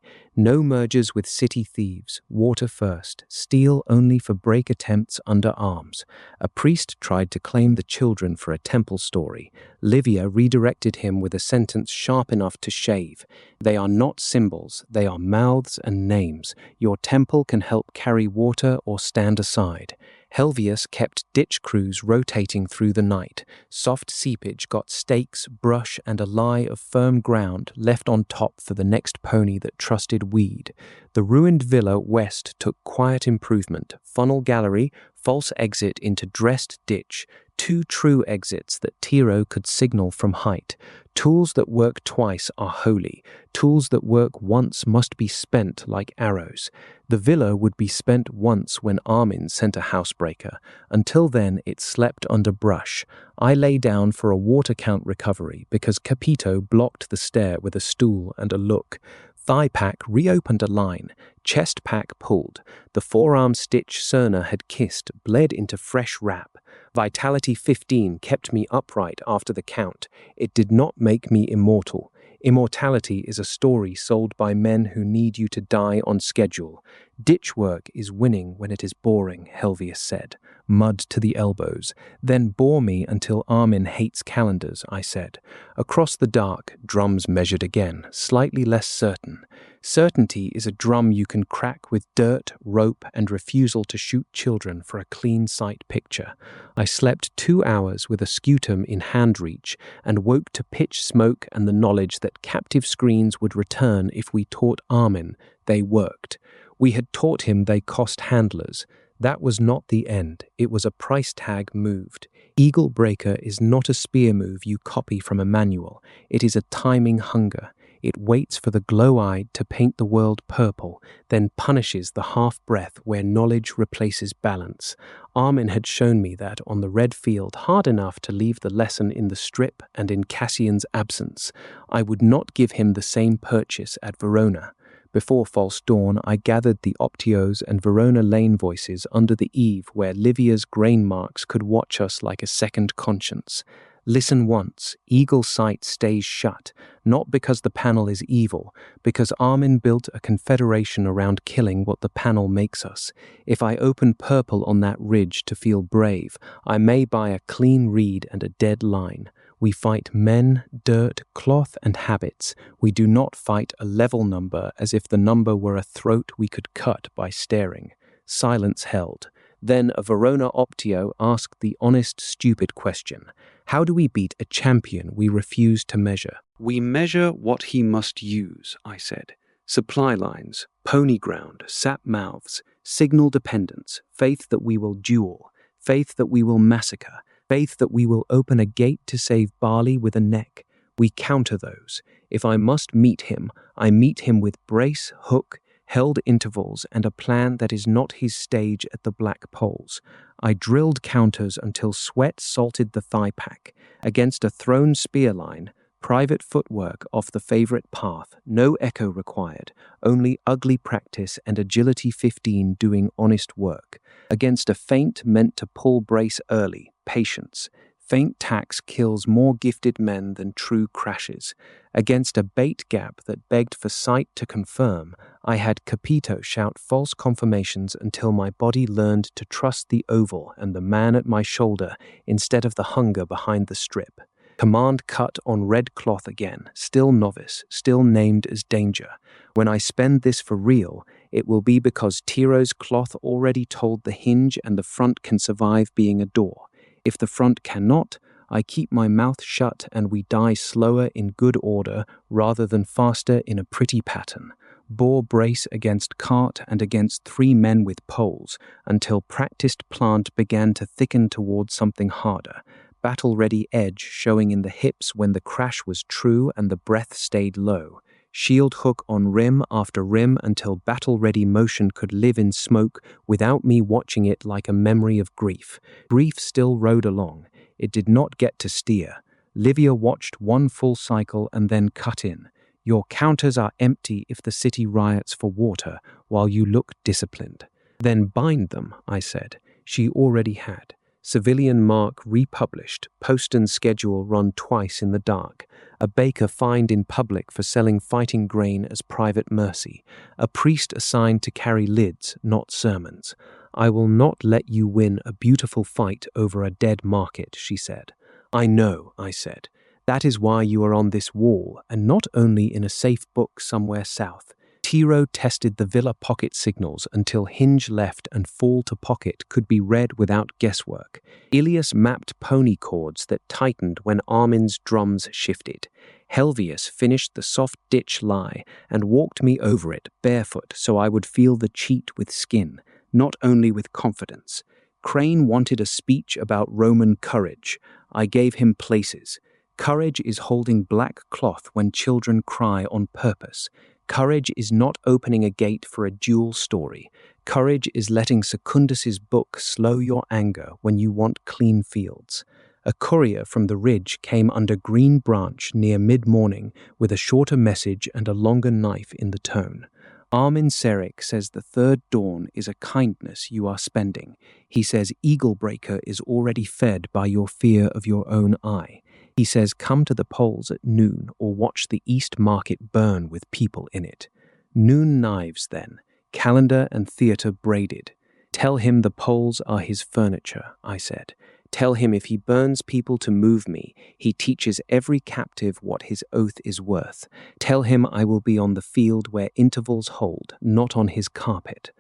No mergers with city thieves, water first, steel only for break attempts under arms. A priest tried to claim the children for a temple story. Livia redirected him with a sentence sharp enough to shave. They are not symbols, they are mouths and names. Your temple can help carry water or stand aside. Helvius kept ditch crews rotating through the night. Soft seepage got stakes, brush, and a lie of firm ground left on top for the next pony that trusted weed. The ruined villa west took quiet improvement, funnel gallery, false exit into dressed ditch, 2 true exits that Tiro could signal from height. Tools that work twice are holy. Tools that work once must be spent like arrows. The villa would be spent once when Armin sent a housebreaker. Until then, it slept under brush. I lay down for a water count recovery because Capito blocked the stair with a stool and a look. Thigh pack reopened a line. Chest pack pulled. The forearm stitch Cerna had kissed bled into fresh wrap. Vitality 15 kept me upright after the count. It did not make me immortal. Immortality is a story sold by men who need you to die on schedule. Ditch work is winning when it is boring, Helvius said. Mud to the elbows. Then bore me until Armin hates calendars, I said. Across the dark, drums measured again, slightly less certain. Certainty is a drum you can crack with dirt, rope, and refusal to shoot children for a clean sight picture. I slept 2 hours with a scutum in hand reach and woke to pitch smoke and the knowledge that captive screens would return if we taught Armin they worked. We had taught him they cost handlers. That was not the end. It was a price tag moved. Eagle Breaker is not a spear move you copy from a manual. It is a timing hunger. It waits for the glow-eyed to paint the world purple, then punishes the half-breath where knowledge replaces balance. Armin had shown me that on the red field hard enough to leave the lesson in the strip and in Cassian's absence. I would not give him the same purchase at Verona. Before false dawn, I gathered the Optios and Verona Lane voices under the eave where Livia's grain marks could watch us like a second conscience. Listen once, eagle sight stays shut, not because the panel is evil, because Armin built a confederation around killing what the panel makes us. If I open purple on that ridge to feel brave, I may buy a clean reed and a dead line. We fight men, dirt, cloth, and habits. We do not fight a level number as if the number were a throat we could cut by staring. Silence held. Then a Verona Optio asked the honest, stupid question. How do we beat a champion we refuse to measure? We measure what he must use, I said. Supply lines, pony ground, sap mouths, signal dependence, faith that we will duel, faith that we will massacre, faith that we will open a gate to save barley with a neck. We counter those. If I must meet him, I meet him with brace, hook, held intervals, and a plan that is not his stage at the Black Poles. I drilled counters until sweat salted the thigh pack. Against a thrown spear line, Private footwork off the favorite path, no echo required, only ugly practice and agility 15 doing honest work. Against a feint meant to pull brace early, patience. Feint tax kills more gifted men than true crashes. Against a bait gap that begged for sight to confirm, I had Capito shout false confirmations until my body learned to trust the oval and the man at my shoulder instead of the hunger behind the strip. Command cut on red cloth again, still novice, still named as danger. When I spend this for real, it will be because Tiro's cloth already told the hinge and the front can survive being a door. If the front cannot, I keep my mouth shut and we die slower in good order rather than faster in a pretty pattern. Boar brace against cart and against 3 men with poles until practiced plant began to thicken towards something harder. Battle-ready edge showing in the hips when the crash was true and the breath stayed low. Shield hook on rim after rim until battle-ready motion could live in smoke without me watching it like a memory of grief. Grief still rode along. It did not get to steer. Livia watched one full cycle and then cut in. Your counters are empty if the city riots for water, while you look disciplined. Then bind them, I said. She already had. Civilian mark republished, post and schedule run twice in the dark. A baker fined in public for selling fighting grain as private mercy. A priest assigned to carry lids, not sermons. I will not let you win a beautiful fight over a dead market, she said. I know, I said. That is why you are on this wall, and not only in a safe book somewhere south. Tiro tested the villa pocket signals until hinge left and fall to pocket could be read without guesswork. Ilias mapped pony chords that tightened when Armin's drums shifted. Helvius finished the soft ditch lie and walked me over it barefoot so I would feel the cheat with skin, not only with confidence. Crane wanted a speech about Roman courage. I gave him places. Courage is holding black cloth when children cry on purpose. Courage is not opening a gate for a dual story. Courage is letting Secundus's book slow your anger when you want clean fields. A courier from the ridge came under Green Branch near mid-morning with a shorter message and a longer knife in the tone. Armin Serik says the third dawn is a kindness you are spending. He says Eaglebreaker is already fed by your fear of your own eye. He says come to the polls at noon or watch the East Market burn with people in it. Noon knives then, calendar and theatre braided. Tell him the polls are his furniture, I said. Tell him if he burns people to move me, he teaches every captive what his oath is worth. Tell him I will be on the field where intervals hold, not on his carpet.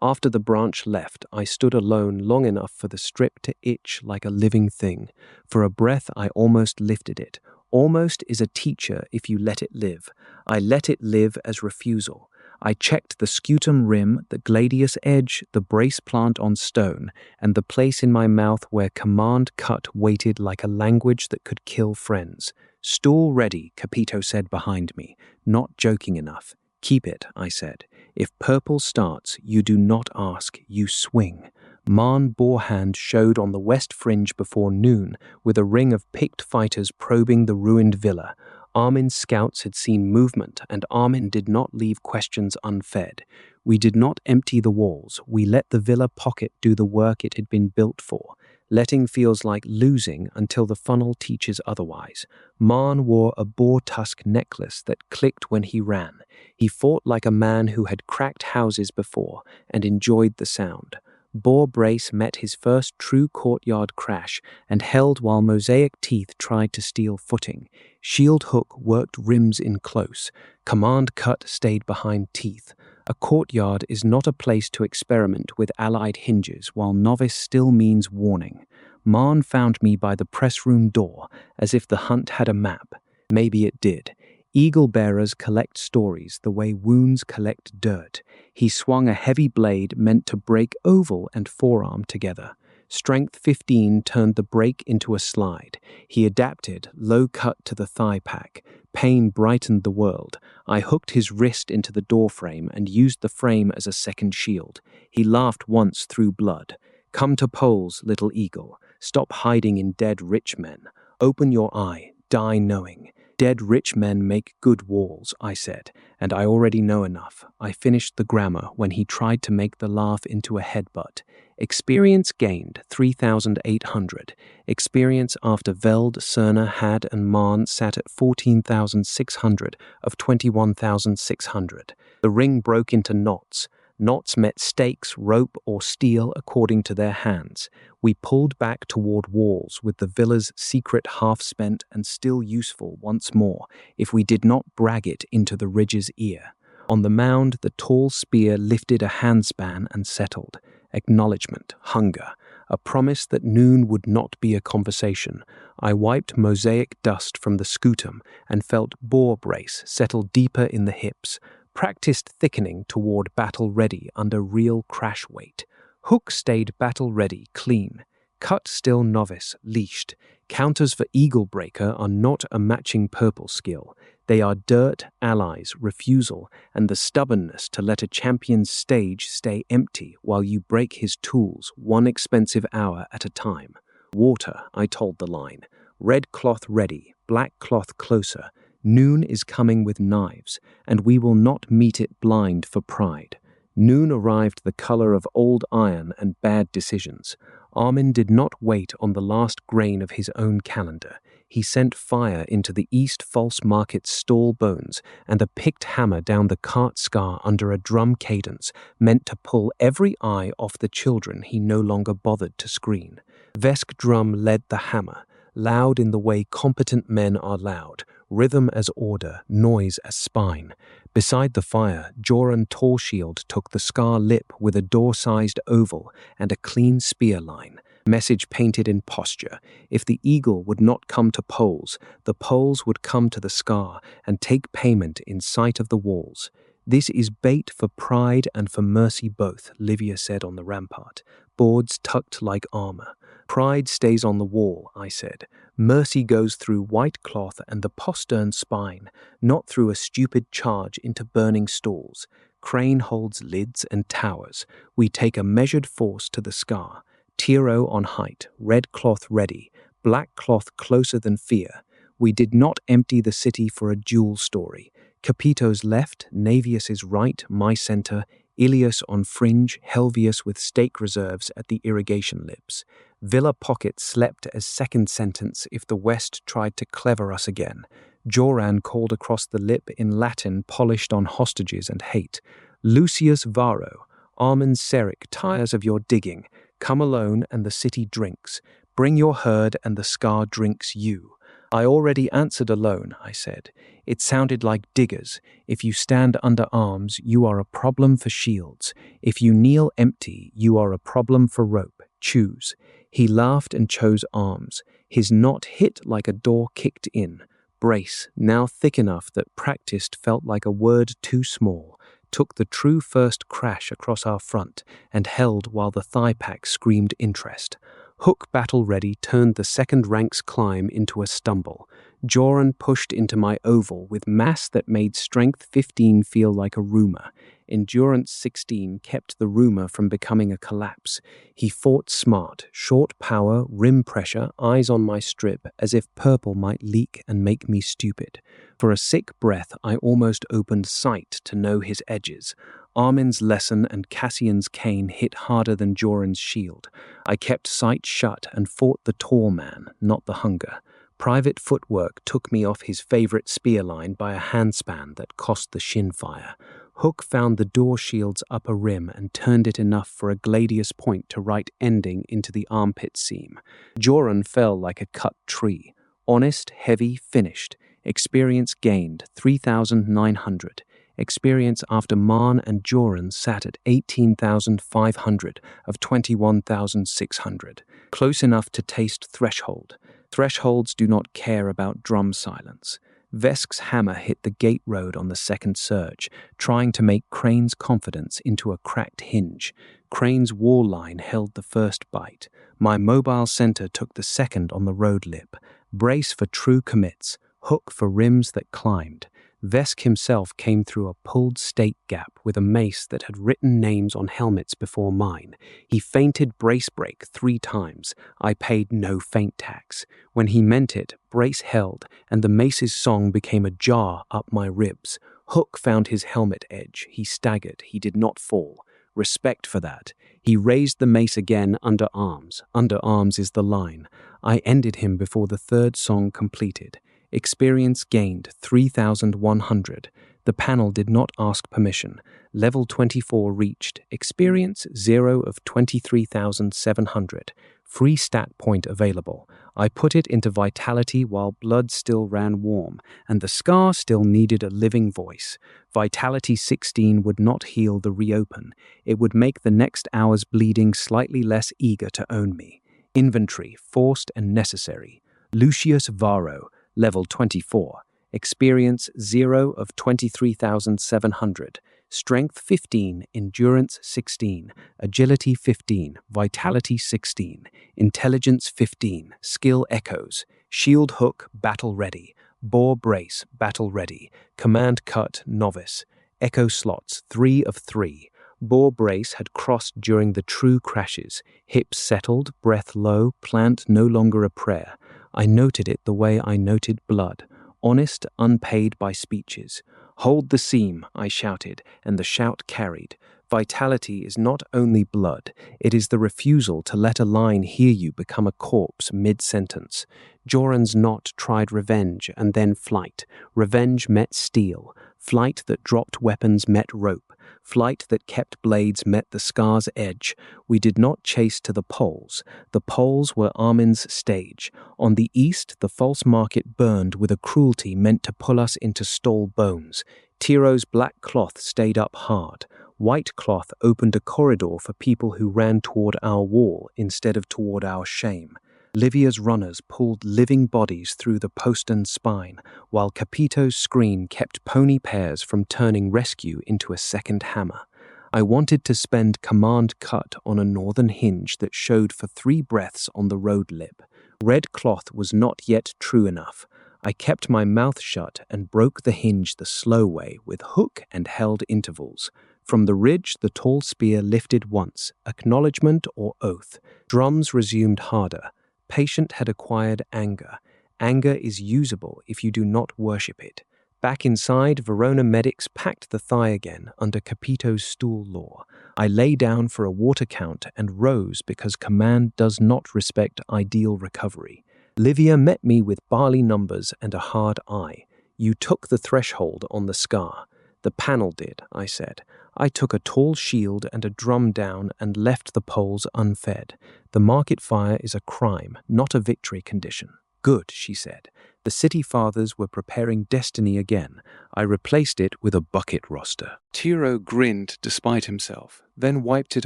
After the branch left, I stood alone long enough for the strip to itch like a living thing. For a breath, I almost lifted it. Almost is a teacher if you let it live. I let it live as refusal. I checked the scutum rim, the gladius edge, the brace plant on stone, and the place in my mouth where command cut waited like a language that could kill friends. Stool ready, Capito said behind me, not joking enough. Keep it, I said. If purple starts, you do not ask, you swing. Marn Boarhand showed on the west fringe before noon with a ring of picked fighters probing the ruined villa. Armin's scouts had seen movement, and Armin did not leave questions unfed. We did not empty the walls. We let the villa pocket do the work it had been built for. Letting feels like losing until the funnel teaches otherwise. Marn wore a boar tusk necklace that clicked when he ran. He fought like a man who had cracked houses before and enjoyed the sound. Boar brace met his first true courtyard crash and held while mosaic teeth tried to steal footing. Shield hook worked rims in close. Command cut stayed behind teeth. A courtyard is not a place to experiment with allied hinges while novice still means warning. Marn found me by the press room door as if the hunt had a map. Maybe it did. Eagle bearers collect stories the way wounds collect dirt. He swung a heavy blade meant to break oval and forearm together. Strength 15 turned the break into a slide. He adapted, low cut to the thigh pack. Pain brightened the world. I hooked his wrist into the door frame and used the frame as a second shield. He laughed once through blood. Come to poles, little eagle. Stop hiding in dead rich men. Open your eye. Die knowing. Dead rich men make good walls, I said, and I already know enough. I finished the grammar when he tried to make the laugh into a headbutt. Experience gained, 3,800. Experience after Veld, Cerner, Had, and Marn sat at 14,600 of 21,600. The ring broke into knots. Knots met stakes, rope, or steel according to their hands. We pulled back toward walls with the villa's secret half-spent and still useful once more, if we did not brag it into the ridge's ear. On the mound, the tall spear lifted a handspan and settled. Acknowledgement, hunger, a promise that noon would not be a conversation. I wiped mosaic dust from the scutum and felt Boar brace settle deeper in the hips. Practiced thickening toward battle-ready under real crash weight. Hook stayed battle-ready, clean. Cut still novice, leashed. Counters for Eagle Breaker are not a matching purple skill. They are dirt, allies, refusal, and the stubbornness to let a champion's stage stay empty while you break his tools one expensive hour at a time. Water, I told the line. Red cloth ready, black cloth closer. Noon is coming with knives, and we will not meet it blind for pride. Noon arrived the color of old iron and bad decisions. Armin did not wait on the last grain of his own calendar. He sent fire into the East False Market's stall bones and a picked hammer down the cart scar under a drum cadence meant to pull every eye off the children he no longer bothered to screen. Vesk drum led the hammer, loud in the way competent men are loud, rhythm as order, noise as spine. Beside the fire, Joran Tallshield took the scar lip with a door-sized oval and a clean spear line. Message painted in posture. If the eagle would not come to poles, the poles would come to the scar and take payment in sight of the walls. This is bait for pride and for mercy both, Livia said on the rampart. Boards tucked like armor. Pride stays on the wall, I said. Mercy goes through white cloth and the postern spine, not through a stupid charge into burning stalls. Crane holds lids and towers. We take a measured force to the scar. Tiro on height, red cloth ready, black cloth closer than fear. We did not empty the city for a duel story. Capito's left, Navius's right, my center, Ilias on fringe, Helvius with stake reserves at the irrigation lips. Villa Pocket slept as second sentence if the West tried to clever us again. Joran called across the lip in Latin polished on hostages and hate. Lucius Varro, Armin Seric tires of your digging. Come alone and the city drinks. Bring your herd and the scar drinks you. I already answered alone, I said. It sounded like diggers. If you stand under arms, you are a problem for shields. If you kneel empty, you are a problem for rope. Choose. He laughed and chose arms. His knot hit like a door kicked in. Brace, now thick enough that practiced felt like a word too small, took the true first crash across our front and held while the thigh pack screamed interest. Hook battle-ready turned the second rank's climb into a stumble. Joran pushed into my oval with mass that made strength 15 feel like a rumor. Endurance 16 kept the rumor from becoming a collapse. He fought smart, short power, rim pressure, eyes on my strip, as if purple might leak and make me stupid. For a sick breath, I almost opened sight to know his edges. Armin's lesson and Cassian's cane hit harder than Joran's shield. I kept sight shut and fought the tall man, not the hunger. Private footwork took me off his favorite spear line by a handspan that cost the shin fire. Hook found the door shield's upper rim and turned it enough for a gladius point to right ending into the armpit seam. Joran fell like a cut tree. Honest, heavy, finished. Experience gained, 3,900. Experience after Marn and Joran sat at 18,500 of 21,600. Close enough to taste threshold. Thresholds do not care about drum silence. Vesk's hammer hit the gate road on the second surge, trying to make Crane's confidence into a cracked hinge. Crane's wall line held the first bite. My mobile center took the second on the road lip. Brace for true commits. Hook for rims that climbed. Vesk himself came through a pulled stake gap with a mace that had written names on helmets before mine. He feinted brace break 3 times. I paid no feint tax. When he meant it, brace held, and the mace's song became a jar up my ribs. Hook found his helmet edge. He staggered. He did not fall. Respect for that. He raised the mace again under arms. Under arms is the line. I ended him before the 3rd song completed. Experience gained 3,100. The panel did not ask permission. Level 24 reached. Experience 0 of 23,700. Free stat point available. I put it into vitality while blood still ran warm, and the scar still needed a living voice. Vitality 16 would not heal the reopen. It would make the next hour's bleeding slightly less eager to own me. Inventory, forced and necessary. Lucius Varro, level 24. Experience 0 of 23,700. Strength 15, Endurance 16, Agility 15, Vitality 16, Intelligence 15, Skill Echoes, Shield Hook, Battle Ready, Boar Brace, Battle Ready, Command Cut, Novice, Echo Slots 3 of 3. Boar Brace had crossed during the true crashes, hips settled, breath low, plant no longer a prayer. I noted it the way I noted blood, honest, unpaid by speeches. Hold the seam, I shouted, and the shout carried. Vitality is not only blood, it is the refusal to let a line hear you become a corpse mid-sentence. Joran's knot tried revenge and then flight. Revenge met steel. Flight that dropped weapons met rope. Flight that kept blades met the scar's edge. We did not chase to the poles. The poles were Armin's stage. On the east, the false market burned with a cruelty meant to pull us into stall bones. Tiro's black cloth stayed up hard. White cloth opened a corridor for people who ran toward our wall instead of toward our shame. Livia's runners pulled living bodies through the postern spine, while Capito's screen kept pony pairs from turning rescue into a second hammer. I wanted to spend command cut on a northern hinge that showed for 3 breaths on the road lip. Red cloth was not yet true enough. I kept my mouth shut and broke the hinge the slow way with hook and held intervals. From the ridge, the tall spear lifted once, acknowledgement or oath. Drums resumed harder. Patient had acquired anger. Anger is usable if you do not worship it. Back inside, Verona medics packed the thigh again under Capito's stool law. I lay down for a water count and rose because command does not respect ideal recovery. Livia met me with barley numbers and a hard eye. You took the threshold on the scar. The panel did, I said. I took a tall shield and a drum down and left the poles unfed. The market fire is a crime, not a victory condition. Good, she said. The city fathers were preparing destiny again. I replaced it with a bucket roster. Tiro grinned despite himself, then wiped it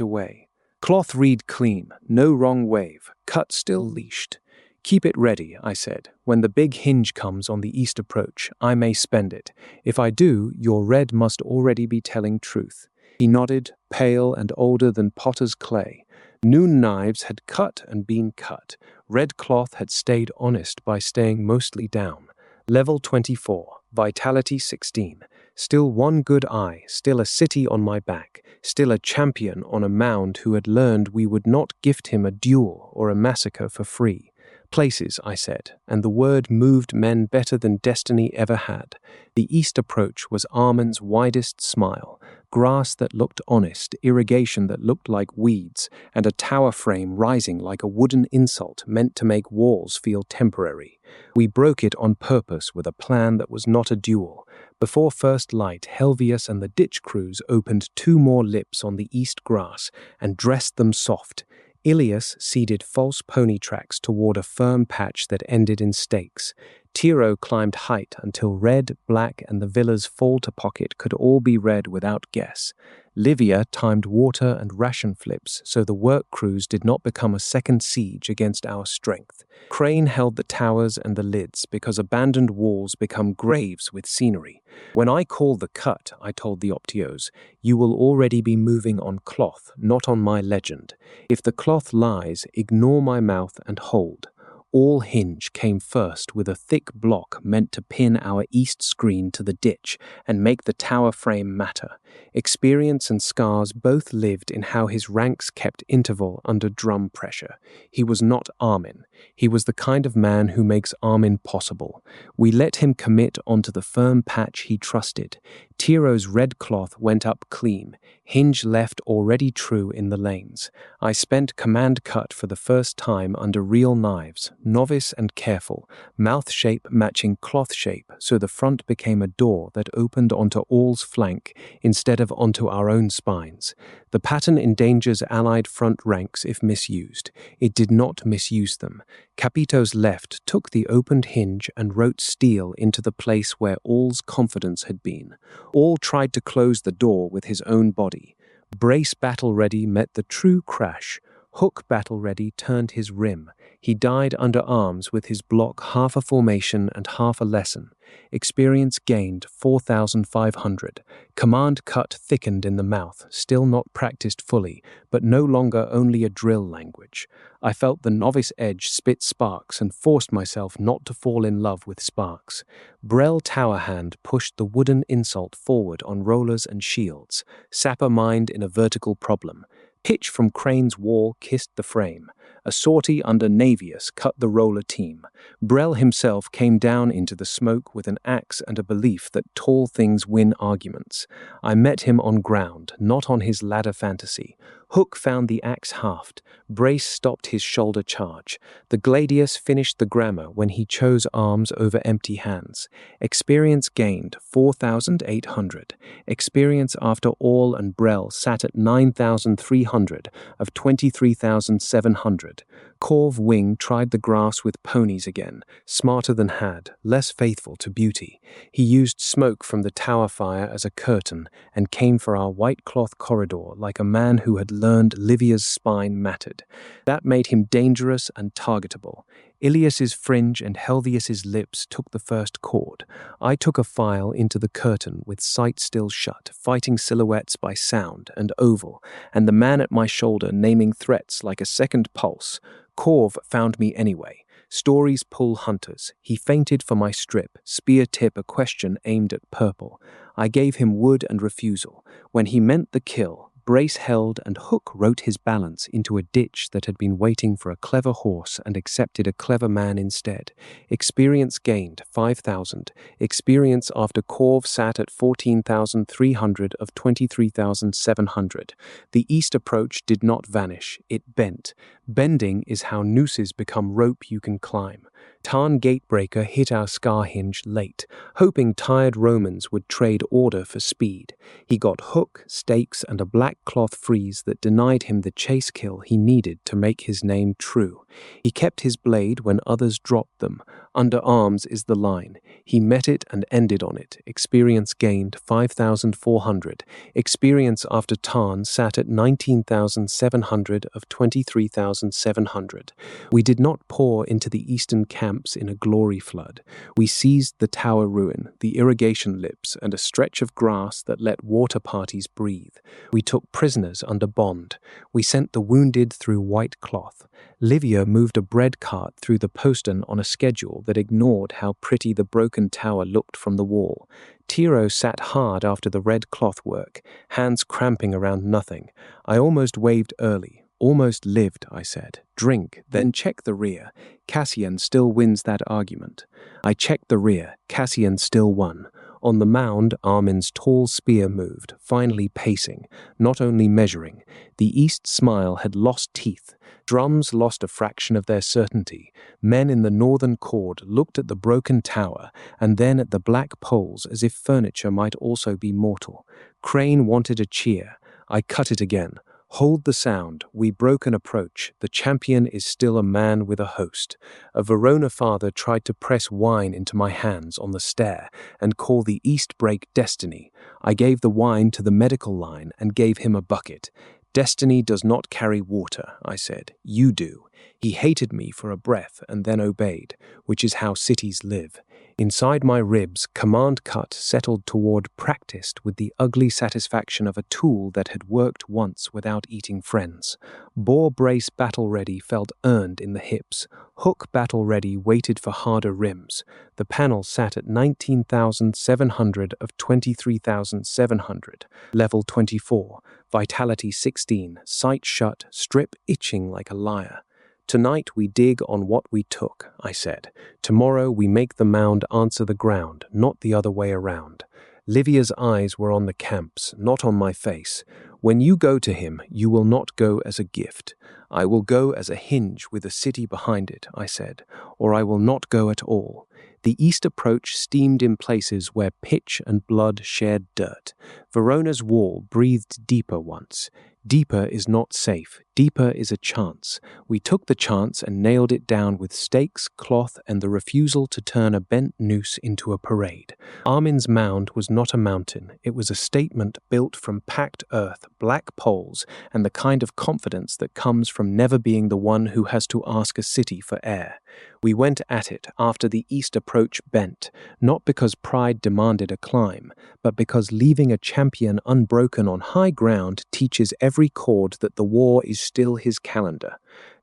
away. Cloth read clean, no wrong wave, cut still leashed. Keep it ready, I said. When the big hinge comes on the east approach, I may spend it. If I do, your red must already be telling truth. He nodded, pale and older than potter's clay. Noon knives had cut and been cut. Red cloth had stayed honest by staying mostly down. Level 24, Vitality 16. Still one good eye, still a city on my back, still a champion on a mound who had learned we would not gift him a duel or a massacre for free. Places, I said, and the word moved men better than destiny ever had. The east approach was Armin's widest smile, grass that looked honest, irrigation that looked like weeds, and a tower frame rising like a wooden insult meant to make walls feel temporary. We broke it on purpose with a plan that was not a duel. Before first light, Helvius and the ditch crews opened 2 more lips on the east grass and dressed them soft. Ilias seeded false pony tracks toward a firm patch that ended in stakes. Tiro climbed height until red, black, and the villa's fall-to-pocket could all be read without guess. Livia timed water and ration flips so the work crews did not become a second siege against our strength. Crane held the towers and the lids because abandoned walls become graves with scenery. When I call the cut, I told the Optios, you will already be moving on cloth, not on my legend. If the cloth lies, ignore my mouth and hold. all hinge came first with a thick block meant to pin our east screen to the ditch and make the tower frame matter. Experience and scars both lived in how his ranks kept interval under drum pressure. He was not Armin. He was the kind of man who makes Armin possible. We let him commit onto the firm patch he trusted. Tiro's red cloth went up clean, hinge left already true in the lanes. I spent command cut for the first time under real knives, novice and careful, mouth shape matching cloth shape, so the front became a door that opened onto all's flank instead of onto our own spines. The pattern endangers allied front ranks if misused. It did not misuse them. Capito's left took the opened hinge and wrote steel into the place where all's confidence had been. All tried to close the door with his own body. Brace battle-ready met the true crash. Hook battle-ready turned his rim. He died under arms with his block half a formation and half a lesson. Experience gained 4,500. Command cut thickened in the mouth, still not practiced fully, but no longer only a drill language. I felt the novice edge spit sparks and forced myself not to fall in love with sparks. Brel Towerhand pushed the wooden insult forward on rollers and shields. Sapper mind in a vertical problem. Pitch from Crane's wall kissed the frame. A sortie under Navius cut the roller team. Brel himself came down into the smoke with an axe and a belief that tall things win arguments. I met him on ground, not on his ladder fantasy. Hook found the axe haft. Brace stopped his shoulder charge. The Gladius finished the grammar when he chose arms over empty hands. Experience gained 4,800. Experience after all and Brel sat at 9,300 of 23,700. Corv Wing tried the grass with ponies again, smarter than Had, less faithful to beauty. He used smoke from the tower fire as a curtain and came for our white cloth corridor like a man who had learned Livia's spine mattered. That made him dangerous and targetable. Ilias's fringe and Helvius's lips took the first chord. I took a file into the curtain with sight still shut, fighting silhouettes by sound and oval, and the man at my shoulder naming threats like a second pulse. Corv found me anyway. Stories pull hunters. He fainted for my strip, spear tip a question aimed at purple. I gave him wood and refusal. When he meant the kill, Brace held and Hook wrote his balance into a ditch that had been waiting for a clever horse and accepted a clever man instead. Experience gained 5,000. Experience after Corv sat at 14,300 of 23,700. The east approach did not vanish. It bent. Bending is how nooses become rope you can climb. Tarn Gatebreaker hit our scar hinge late, hoping tired Romans would trade order for speed. He got hook, stakes, and a black cloth freeze that denied him the chase kill he needed to make his name true. He kept his blade when others dropped them. Under arms is the line. He met it and ended on it. Experience gained 5,400. Experience after Tarn sat at 19,700 of 23,700. We did not pour into the eastern camps in a glory flood. We seized the tower ruin, the irrigation lips, and a stretch of grass that let water parties breathe. We took prisoners under bond. We sent the wounded through white cloth. Livia moved a bread cart through the postern on a schedule that ignored how pretty the broken tower looked from the wall. Tiro sat hard after the red cloth work, hands cramping around nothing. I almost waved early. Almost lived, I said. Drink, then check the rear. Cassian still wins that argument. I checked the rear. Cassian still won. On the mound, Armin's tall spear moved, finally pacing, not only measuring. The east smile had lost teeth. Drums lost a fraction of their certainty. Men in the northern chord looked at the broken tower and then at the black poles as if furniture might also be mortal. Crane wanted a cheer. I cut it again. Hold the sound. We broke an approach. The champion is still a man with a host. A Verona father tried to press wine into my hands on the stair and call the east break destiny. I gave the wine to the medical line and gave him a bucket. Destiny does not carry water, I said. You do. He hated me for a breath and then obeyed, which is how cities live. Inside my ribs, command cut settled toward practiced with the ugly satisfaction of a tool that had worked once without eating friends. Boar brace battle ready felt earned in the hips. Hook battle ready waited for harder rims. The panel sat at 19,700 of 23,700. Level 24. Vitality 16. Sight shut. Strip itching like a liar. Tonight we dig on what we took, I said. Tomorrow we make the mound answer the ground, not the other way around. Livia's eyes were on the camps, not on my face. When you go to him, you will not go as a gift. I will go as a hinge with a city behind it, I said, or I will not go at all. The east approach steamed in places where pitch and blood shared dirt. Verona's wall breathed deeper once. Deeper is not safe. Deeper is a chance. We took the chance and nailed it down with stakes, cloth, and the refusal to turn a bent noose into a parade. Armin's mound was not a mountain. It was a statement built from packed earth, black poles, and the kind of confidence that comes from never being the one who has to ask a city for air. We went at it after the east approach bent, not because pride demanded a climb, but because leaving a champion unbroken on high ground teaches every chord that the war is still his calendar.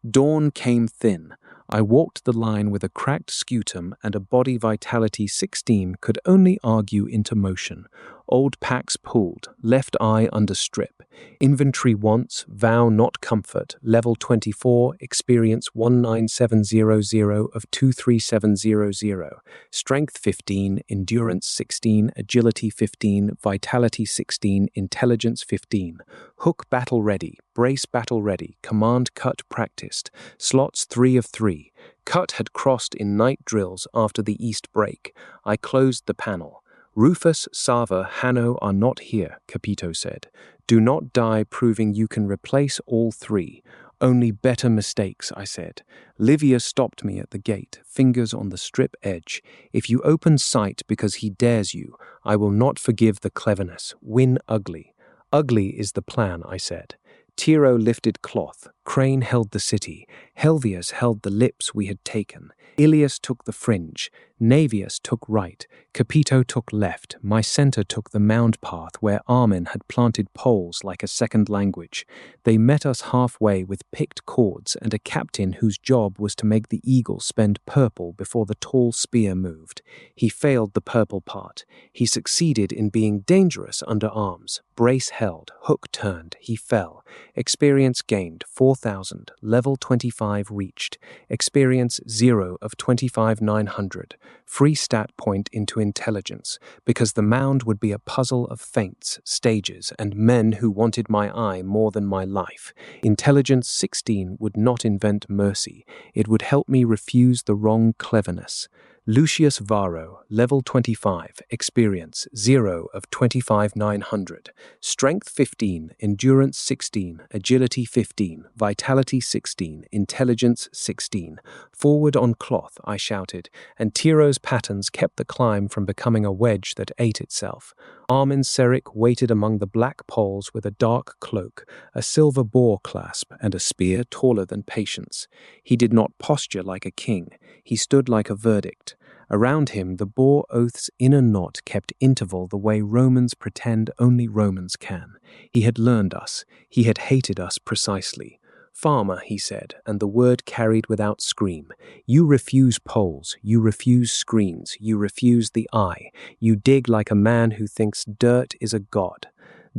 Dawn came thin. I walked the line with a cracked scutum and a body vitality 16 could only argue into motion. Old packs pulled, left eye under strip. Inventory wants, vow not comfort. Level 24, experience 19700 of 23700. Strength 15, endurance 16, agility 15, vitality 16, intelligence 15. Hook battle ready, brace battle ready, command cut practiced. Slots 3 of 3. Cut had crossed in night drills after the east break. I closed the panel. Rufus, Sava, Hanno are not here, Capito said. Do not die proving you can replace all three. Only better mistakes, I said. Livia stopped me at the gate, fingers on the strip edge. If you open sight because he dares you, I will not forgive the cleverness. Win ugly. Ugly is the plan, I said. Tiro lifted cloth. Crane held the city. Helvius held the lips we had taken. Ilias took the fringe. Navius took right. Capito took left. My center took the mound path where Armin had planted poles like a second language. They met us halfway with picked cords and a captain whose job was to make the eagle spend purple before the tall spear moved. He failed the purple part. He succeeded in being dangerous under arms. Brace held. Hook turned. He fell. Experience gained 4,000. Level 25 reached. Experience 0 of 25,900. Free stat point into intelligence, because the mound would be a puzzle of feints, stages, and men who wanted my eye more than my life. Intelligence 16 would not invent mercy. It would help me refuse the wrong cleverness. Lucius Varro, level 25, experience 0 of 25,900, strength 15, endurance 16, agility 15, vitality 16, intelligence 16. Forward on cloth, I shouted, and Tiro's patterns kept the climb from becoming a wedge that ate itself. Armin Seric waited among the black poles with a dark cloak, a silver boar clasp, and a spear taller than patience. He did not posture like a king. He stood like a verdict. Around him, the boar oath's inner knot kept interval the way Romans pretend only Romans can. He had learned us. He had hated us precisely. Farmer, he said, and the word carried without scream. You refuse poles, you refuse screens, you refuse the eye. You dig like a man who thinks dirt is a god.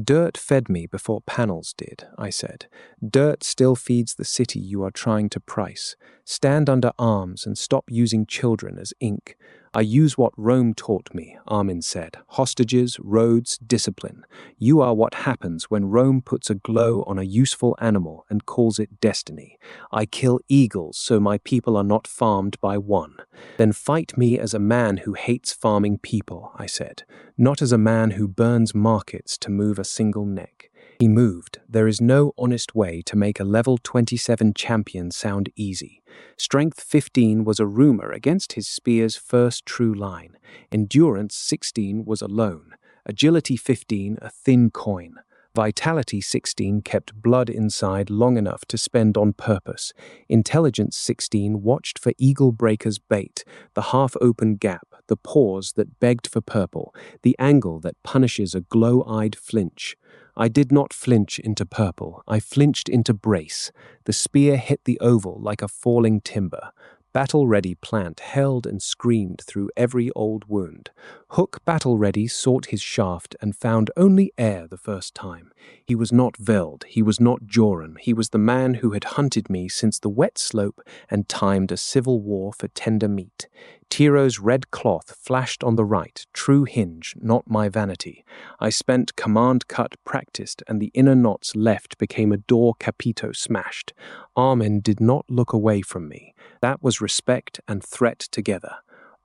Dirt fed me before panels did, I said. Dirt still feeds the city you are trying to price. Stand under arms and stop using children as ink. I use what Rome taught me, Armin said. Hostages, roads, discipline. You are what happens when Rome puts a glow on a useful animal and calls it destiny. I kill eagles so my people are not farmed by one. Then fight me as a man who hates farming people, I said, not as a man who burns markets to move a single neck. He moved. There is no honest way to make a level 27 champion sound easy. Strength 15 was a rumor against his spear's first true line. Endurance 16 was a loan. Agility 15 a thin coin. Vitality 16 kept blood inside long enough to spend on purpose. Intelligence 16 watched for eagle breaker's bait, the half-open gap, the pause that begged for purple, the angle that punishes a glow-eyed flinch. I did not flinch into purple. I flinched into brace. The spear hit the oval like a falling timber. Battle-ready plant held and screamed through every old wound. Hook, battle-ready, sought his shaft and found only air the first time. He was not Veld, he was not Joran, he was the man who had hunted me since the wet slope and timed a civil war for tender meat. Tiro's red cloth flashed on the right, true hinge, not my vanity. I spent command cut practiced, and the inner knots left became a door Capito smashed. Armin did not look away from me. That was respect and threat together.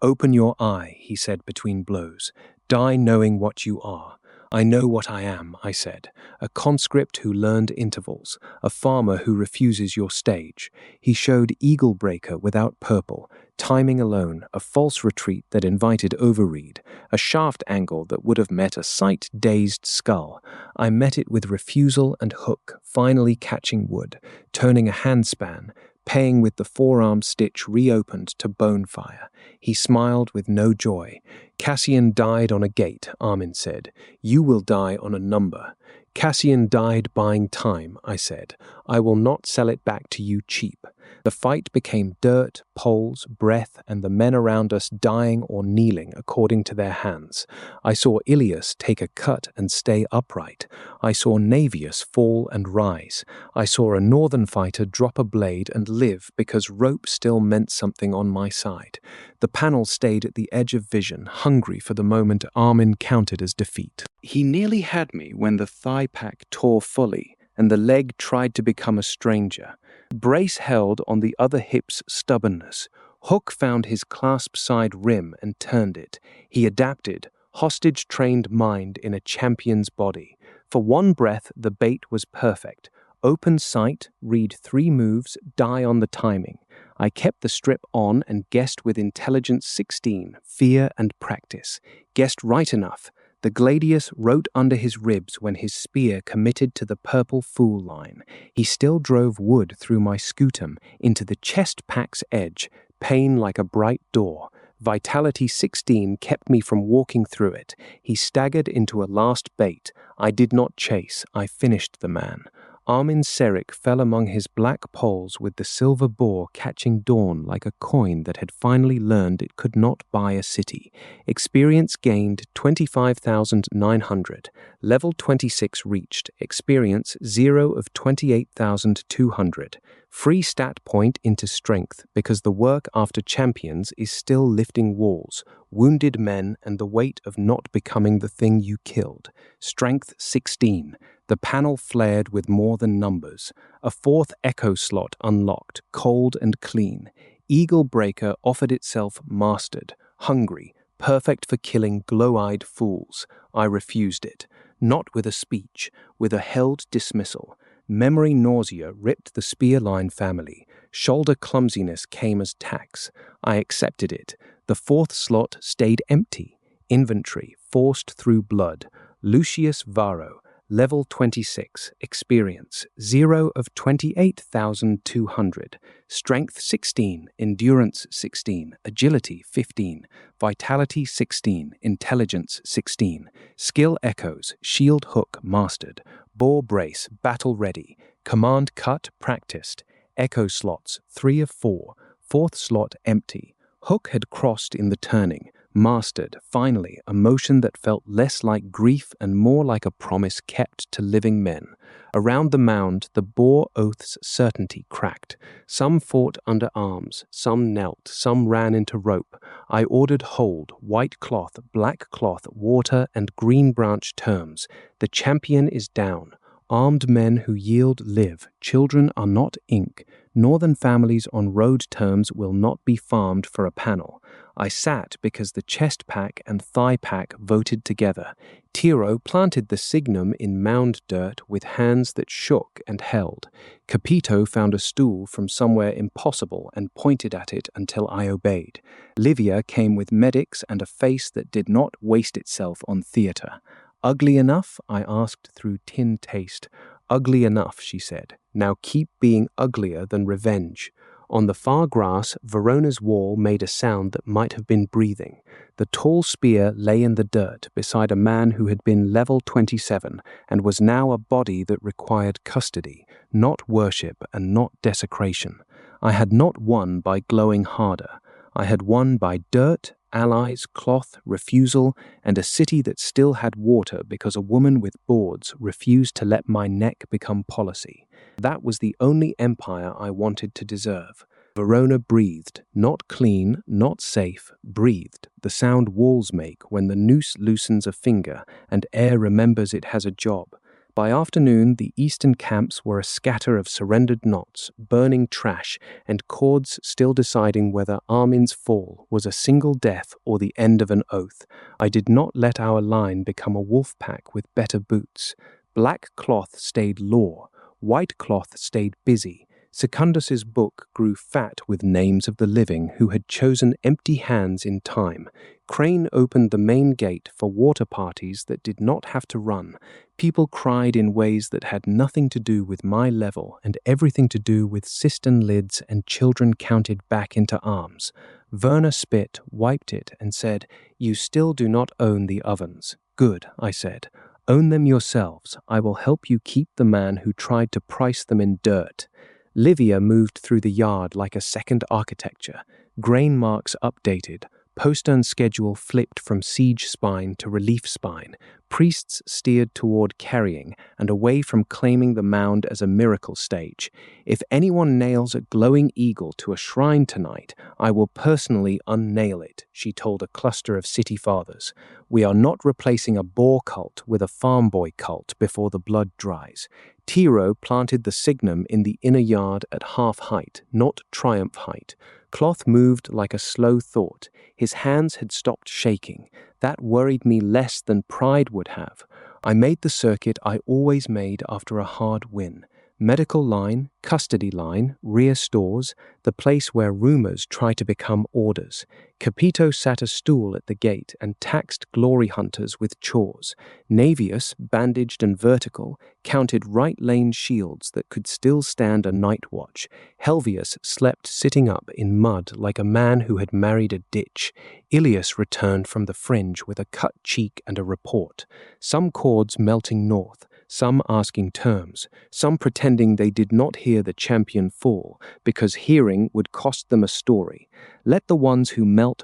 Open your eye, he said between blows. Die knowing what you are. I know what I am, I said. A conscript who learned intervals, a farmer who refuses your stage. He showed eagle breaker without purple, timing alone, a false retreat that invited overread, a shaft angle that would have met a sight-dazed skull. I met it with refusal and hook, finally catching wood, turning a handspan, paying with the forearm stitch reopened to bone fire. He smiled with no joy. Cassian died on a gate, Armin said. You will die on a number. Cassian died buying time, I said. I will not sell it back to you cheap. The fight became dirt, poles, breath, and the men around us dying or kneeling according to their hands. I saw Ilias take a cut and stay upright. I saw Navius fall and rise. I saw a northern fighter drop a blade and live because rope still meant something on my side. The panel stayed at the edge of vision, hungry for the moment Armin counted as defeat. He nearly had me when the thigh pack tore fully, and the leg tried to become a stranger. Brace held on the other hip's stubbornness. Hook found his clasp side rim and turned it. He adapted, hostage-trained mind in a champion's body. For one breath, the bait was perfect. Open sight, read 3 moves, die on the timing. I kept the strip on and guessed with intelligence 16, fear and practice. Guessed right enough. The gladius wrote under his ribs when his spear committed to the purple fool line. He still drove wood through my scutum into the chest pack's edge, pain like a bright door. Vitality 16 kept me from walking through it. He staggered into a last bait. I did not chase. I finished the man. Armin Seric fell among his black poles with the silver boar catching dawn like a coin that had finally learned it could not buy a city. Experience gained 25,900. Level 26 reached. Experience 0 of 28,200. Free stat point into strength because the work after champions is still lifting walls, wounded men, and the weight of not becoming the thing you killed. Strength 16. The panel flared with more than numbers. A 4th echo slot unlocked, cold and clean. Eagle Breaker offered itself mastered, hungry, perfect for killing glow-eyed fools. I refused it. Not with a speech, with a held dismissal. Memory nausea ripped the Spearline family. Shoulder clumsiness came as tax. I accepted it. The 4th slot stayed empty. Inventory forced through blood. Lucius Varro. Level 26, experience 0 of 28,200, strength 16, endurance 16, agility 15, vitality 16, intelligence 16, skill echoes, shield hook mastered, boar brace battle ready, command cut practiced, echo slots 3 of 4, 4th slot empty, hook had crossed in the turning, mastered, finally, a motion that felt less like grief and more like a promise kept to living men. Around the mound, the boar oath's certainty cracked. Some fought under arms, some knelt, some ran into rope. I ordered hold, white cloth, black cloth, water, and green branch terms. The champion is down. Armed men who yield live. Children are not ink. Northern families on road terms will not be farmed for a panel. I sat because the chest pack and thigh pack voted together. Tiro planted the signum in mound dirt with hands that shook and held. Capito found a stool from somewhere impossible and pointed at it until I obeyed. Livia came with medics and a face that did not waste itself on theatre. Ugly enough? I asked through tin taste. Ugly enough, she said. Now keep being uglier than revenge. On the far grass, Verona's wall made a sound that might have been breathing. The tall spear lay in the dirt beside a man who had been level 27 and was now a body that required custody, not worship and not desecration. I had not won by glowing harder. I had won by dirt, allies, cloth, refusal, and a city that still had water because a woman with boards refused to let my neck become policy. That was the only empire I wanted to deserve. Verona breathed, not clean, not safe, breathed, the sound walls make when the noose loosens a finger and air remembers it has a job. By afternoon, the eastern camps were a scatter of surrendered knots, burning trash, and cords still deciding whether Armin's fall was a single death or the end of an oath. I did not let our line become a wolf pack with better boots. Black cloth stayed law. White cloth stayed busy. Secundus's book grew fat with names of the living who had chosen empty hands in time. Crane opened the main gate for water parties that did not have to run. People cried in ways that had nothing to do with my level and everything to do with cistern lids, and children counted back into arms. Verna spit, wiped it, and said, "You still do not own the ovens." "Good," I said. "Own them yourselves. I will help you keep the man who tried to price them in dirt." Livia moved through the yard like a second architecture. Grain marks updated. Postern schedule flipped from siege spine to relief spine. Priests steered toward carrying and away from claiming the mound as a miracle stage. "If anyone nails a glowing eagle to a shrine tonight, I will personally unnail it," she told a cluster of city fathers. "We are not replacing a Boar cult with a farm boy cult before the blood dries." Tiro planted the signum in the inner yard at half height, not triumph height. Cloth moved like a slow thought. His hands had stopped shaking. That worried me less than pride would have. I made the circuit I always made after a hard win. Medical line, custody line, rear stores, the place where rumors try to become orders. Capito sat a stool at the gate and taxed glory hunters with chores. Navius, bandaged and vertical, counted right lane shields that could still stand a night watch. Helvius slept sitting up in mud like a man who had married a ditch. Ilias returned from the fringe with a cut cheek and a report. Some cords melting north, some asking terms, some pretending they did not hear the champion fall, because hearing would cost them a story. "Let the ones who melt,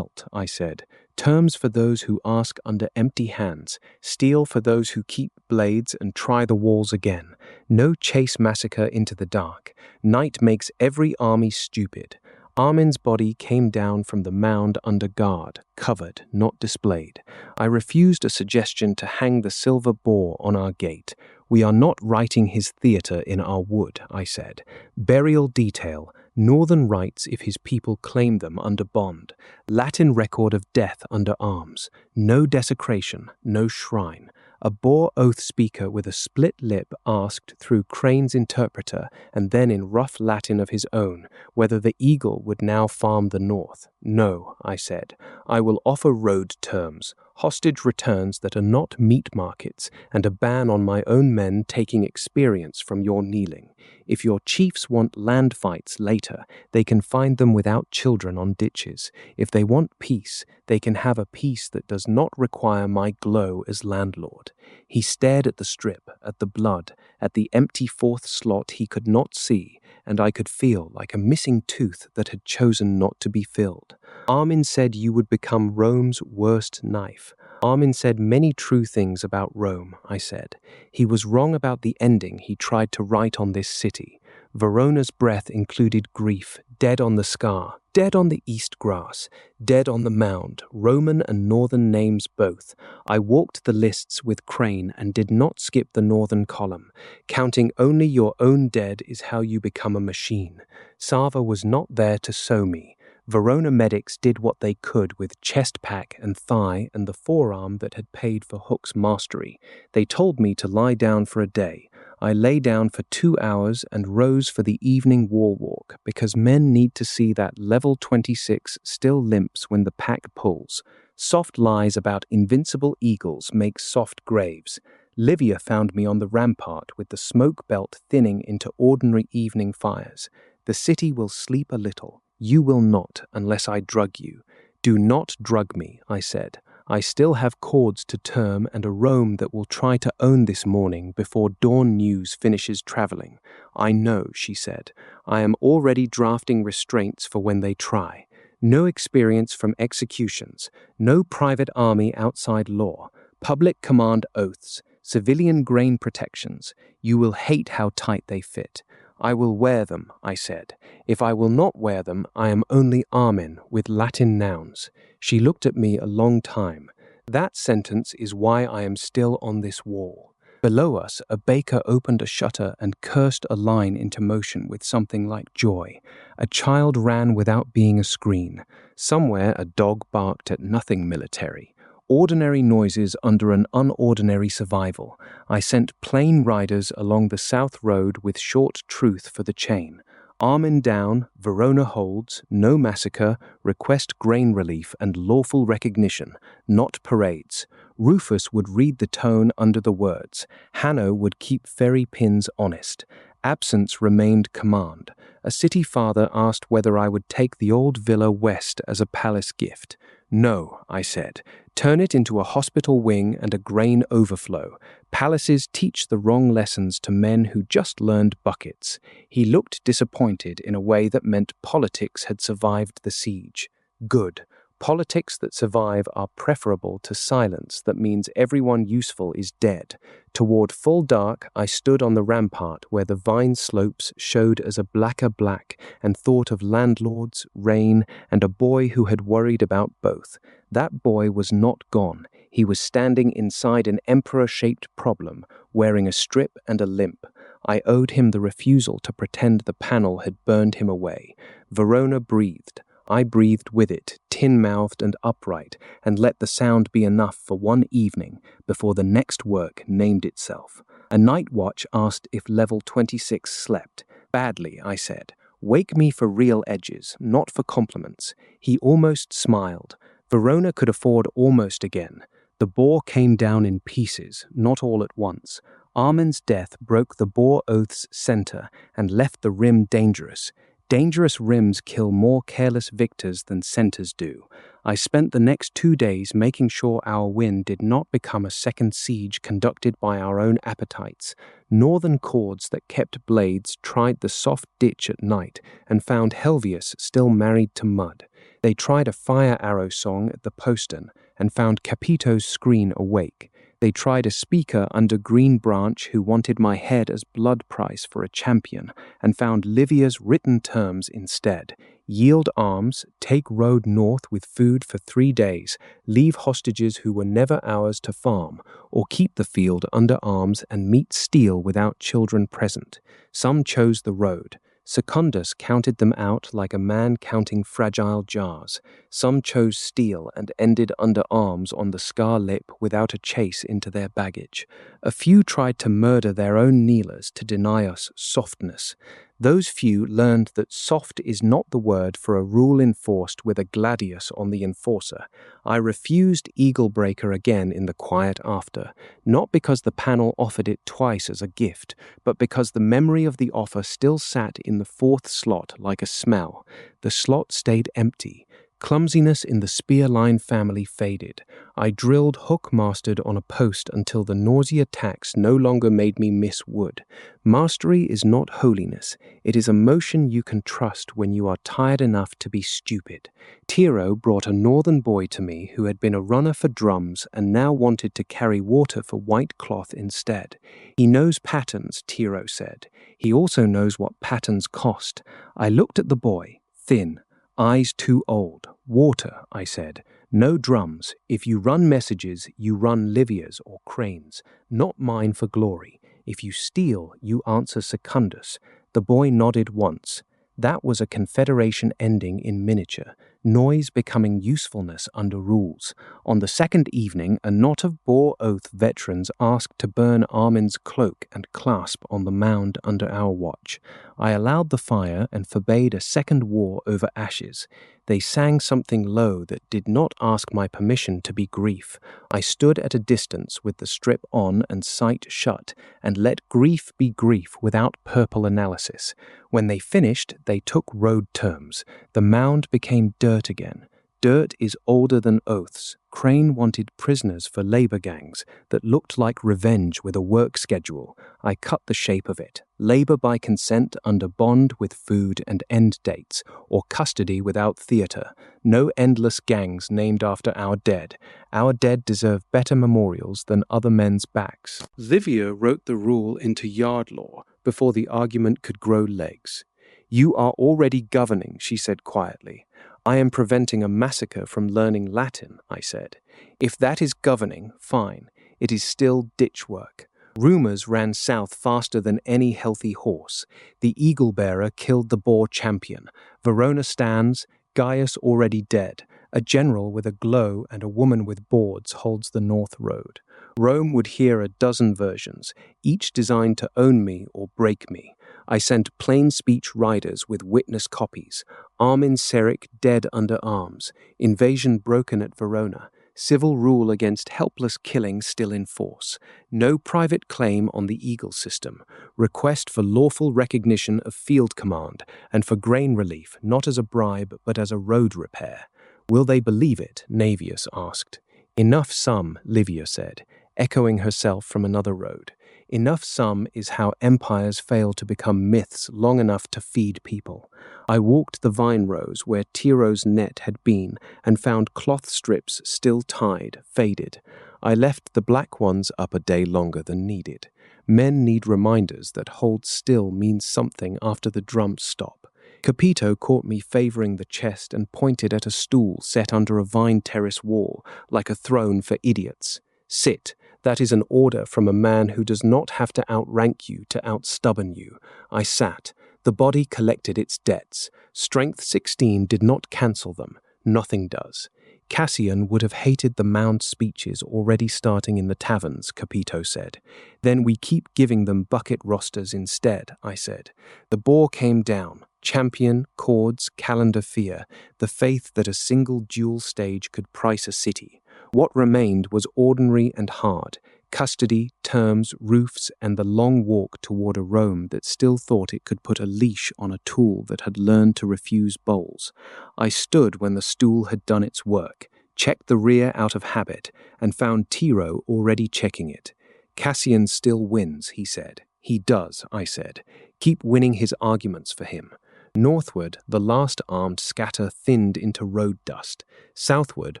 I said. Terms for those who ask under empty hands, steel for those who keep blades and try the walls again. No chase massacre into the dark. Night makes every army stupid." Armin's body came down from the mound under guard, covered, not displayed. I refused a suggestion to hang the silver boar on our gate. "We are not writing his theatre in our wood," I said. "Burial detail, northern rites if his people claim them under bond, Latin record of death under arms, no desecration, no shrine." A Boar oath speaker with a split lip asked through Crane's interpreter, and then in rough Latin of his own, whether the eagle would now farm the north. "No," I said. "I will offer road terms, hostage returns that are not meat markets, and a ban on my own men taking experience from your kneeling. If your chiefs want land fights later, they can find them without children on ditches. If they want peace, they can have a peace that does not require my glow as landlord." He stared at the strip, at the blood, at the empty fourth slot he could not see, and I could feel like a missing tooth that had chosen not to be filled. "Armin said you would become Rome's worst knife." Armin said many true things about Rome, I said. He was wrong about the ending he tried to write on this city. Verona's breath included grief, dead on the scar, dead on the east grass, dead on the mound, Roman and northern names both. I walked the lists with Crane and did not skip the northern column. Counting only your own dead is how you become a machine. Sava was not there to sew me. Verona medics did what they could with chest pack and thigh and the forearm that had paid for Hook's mastery. They told me to lie down for a day. I lay down for 2 hours and rose for the evening wall walk because men need to see that level 26 still limps when the pack pulls. Soft lies about invincible eagles make soft graves. Livia found me on the rampart with the smoke belt thinning into ordinary evening fires. The city will sleep a little. You will not, unless I drug you. Do not drug me, I said. I still have chords to term and a Rome that will try to own this morning before dawn news finishes traveling. I know, she said. I am already drafting restraints for when they try. No experience from executions, no private army outside law, public command oaths, civilian grain protections. You will hate how tight they fit. I will wear them, I said. If I will not wear them, I am only Armin with Latin nouns. She looked at me a long time. That sentence is why I am still on this wall. Below us, a baker opened a shutter and cursed a line into motion with something like joy. A child ran without being a screen. Somewhere a dog barked at nothing military. Ordinary noises under an unordinary survival. I sent plain riders along the south road with short truth for the chain. Armin down, Verona holds, no massacre, request grain relief and lawful recognition, not parades. Rufus would read the tone under the words. Hanno would keep ferry pins honest. Absence remained command. A city father asked whether I would take the old villa west as a palace gift. No, I said. Turn it into a hospital wing and a grain overflow. Palaces teach the wrong lessons to men who just learned buckets. He looked disappointed in a way that meant politics had survived the siege. Good. Politics that survive are preferable to silence that means everyone useful is dead. Toward full dark, I stood on the rampart where the vine slopes showed as a blacker black and thought of landlords, rain, and a boy who had worried about both. That boy was not gone. He was standing inside an emperor-shaped problem, wearing a strip and a limp. I owed him the refusal to pretend the panel had burned him away. Verona breathed. I breathed with it, tin-mouthed and upright, and let the sound be enough for one evening before the next work named itself. A night watch asked if level 26 slept. Badly, I said. Wake me for real edges, not for compliments. He almost smiled. Verona could afford almost again. The Boar came down in pieces, not all at once. Armin's death broke the Boar Oath's center and left the rim dangerous. Dangerous rims kill more careless victors than centers do. I spent the next 2 days making sure our win did not become a second siege conducted by our own appetites. Northern cords that kept blades tried the soft ditch at night and found Helvius still married to mud. They tried a fire arrow song at the postern and found Capito's screen awake. They tried a speaker under Green Branch who wanted my head as blood price for a champion and found Livia's written terms instead. Yield arms, take road north with food for 3 days, leave hostages who were never ours to farm, or keep the field under arms and meet steel without children present. Some chose the road. Secundus counted them out like a man counting fragile jars. Some chose steel and ended under arms on the scar lip without a chase into their baggage. A few tried to murder their own kneelers to deny us softness. Those few learned that soft is not the word for a rule enforced with a gladius on the enforcer. I refused Eaglebreaker again in the quiet after, not because the panel offered it twice as a gift, but because the memory of the offer still sat in the 4th slot like a smell. The slot stayed empty. Clumsiness in the Spearline family faded. I drilled hook-mastered on a post until the nausea tax no longer made me miss wood. Mastery is not holiness. It is a motion you can trust when you are tired enough to be stupid. Tiro brought a northern boy to me who had been a runner for drums and now wanted to carry water for white cloth instead. He knows patterns, Tiro said. He also knows what patterns cost. I looked at the boy, thin. Eyes too old. Water, I said. No drums. If you run messages, you run Livia's or Crane's. Not mine for glory. If you steal, you answer Secundus. The boy nodded once. That was a confederation ending in miniature. noise becoming usefulness under rules. On the second evening, a knot of Boar Oath veterans asked to burn Armin's cloak and clasp on the mound under our watch. I allowed the fire and forbade a second war over ashes. They sang something low that did not ask my permission to be grief. I stood at a distance with the strip on and sight shut, and let grief be grief without purple analysis. When they finished, they took road terms. The mound became dirt again. Dirt is older than oaths. Crane wanted prisoners for labor gangs that looked like revenge with a work schedule. I cut the shape of it. Labor by consent under bond with food and end dates, or custody without theater. No endless gangs named after our dead. Our dead deserve better memorials than other men's backs. Livia wrote the rule into yard law before the argument could grow legs. You are already governing, she said quietly. I am preventing a massacre from learning Latin, I said. If that is governing, fine. It is still ditch work. Rumors ran south faster than any healthy horse. The eagle-bearer killed the boar champion. Verona stands, Gaius already dead. A general with a glow and a woman with boards holds the north road. Rome would hear a dozen versions, each designed to own me or break me. I sent plain speech riders with witness copies. Armin Seric dead under arms. Invasion broken at Verona. Civil rule against helpless killing still in force. No private claim on the Eagle system. Request for lawful recognition of field command and for grain relief, not as a bribe but as a road repair. Will they believe it? Navius asked. Enough sum, Livia said, echoing herself from another road. Enough sum is how empires fail to become myths long enough to feed people. I walked the vine rows where Tiro's net had been and found cloth strips still tied, faded. I left the black ones up a day longer than needed. Men need reminders that hold still means something after the drums stop. Capito caught me favoring the chest and pointed at a stool set under a vine terrace wall, like a throne for idiots. Sit. That is an order from a man who does not have to outrank you to outstubborn you. I sat. The body collected its debts. Strength 16 did not cancel them. Nothing does. Cassian would have hated the Mound speeches already starting in the taverns, Capito said. Then we keep giving them bucket rosters instead, I said. The Boar came down. Champion, chords, calendar fear, the faith that a single dual stage could price a city. What remained was ordinary and hard, custody, terms, roofs, and the long walk toward a Rome that still thought it could put a leash on a tool that had learned to refuse bowls. I stood when the stool had done its work, checked the rear out of habit, and found Tiro already checking it. Cassian still wins, he said. He does, I said. Keep winning his arguments for him. Northward, the last armed scatter thinned into road dust. Southward,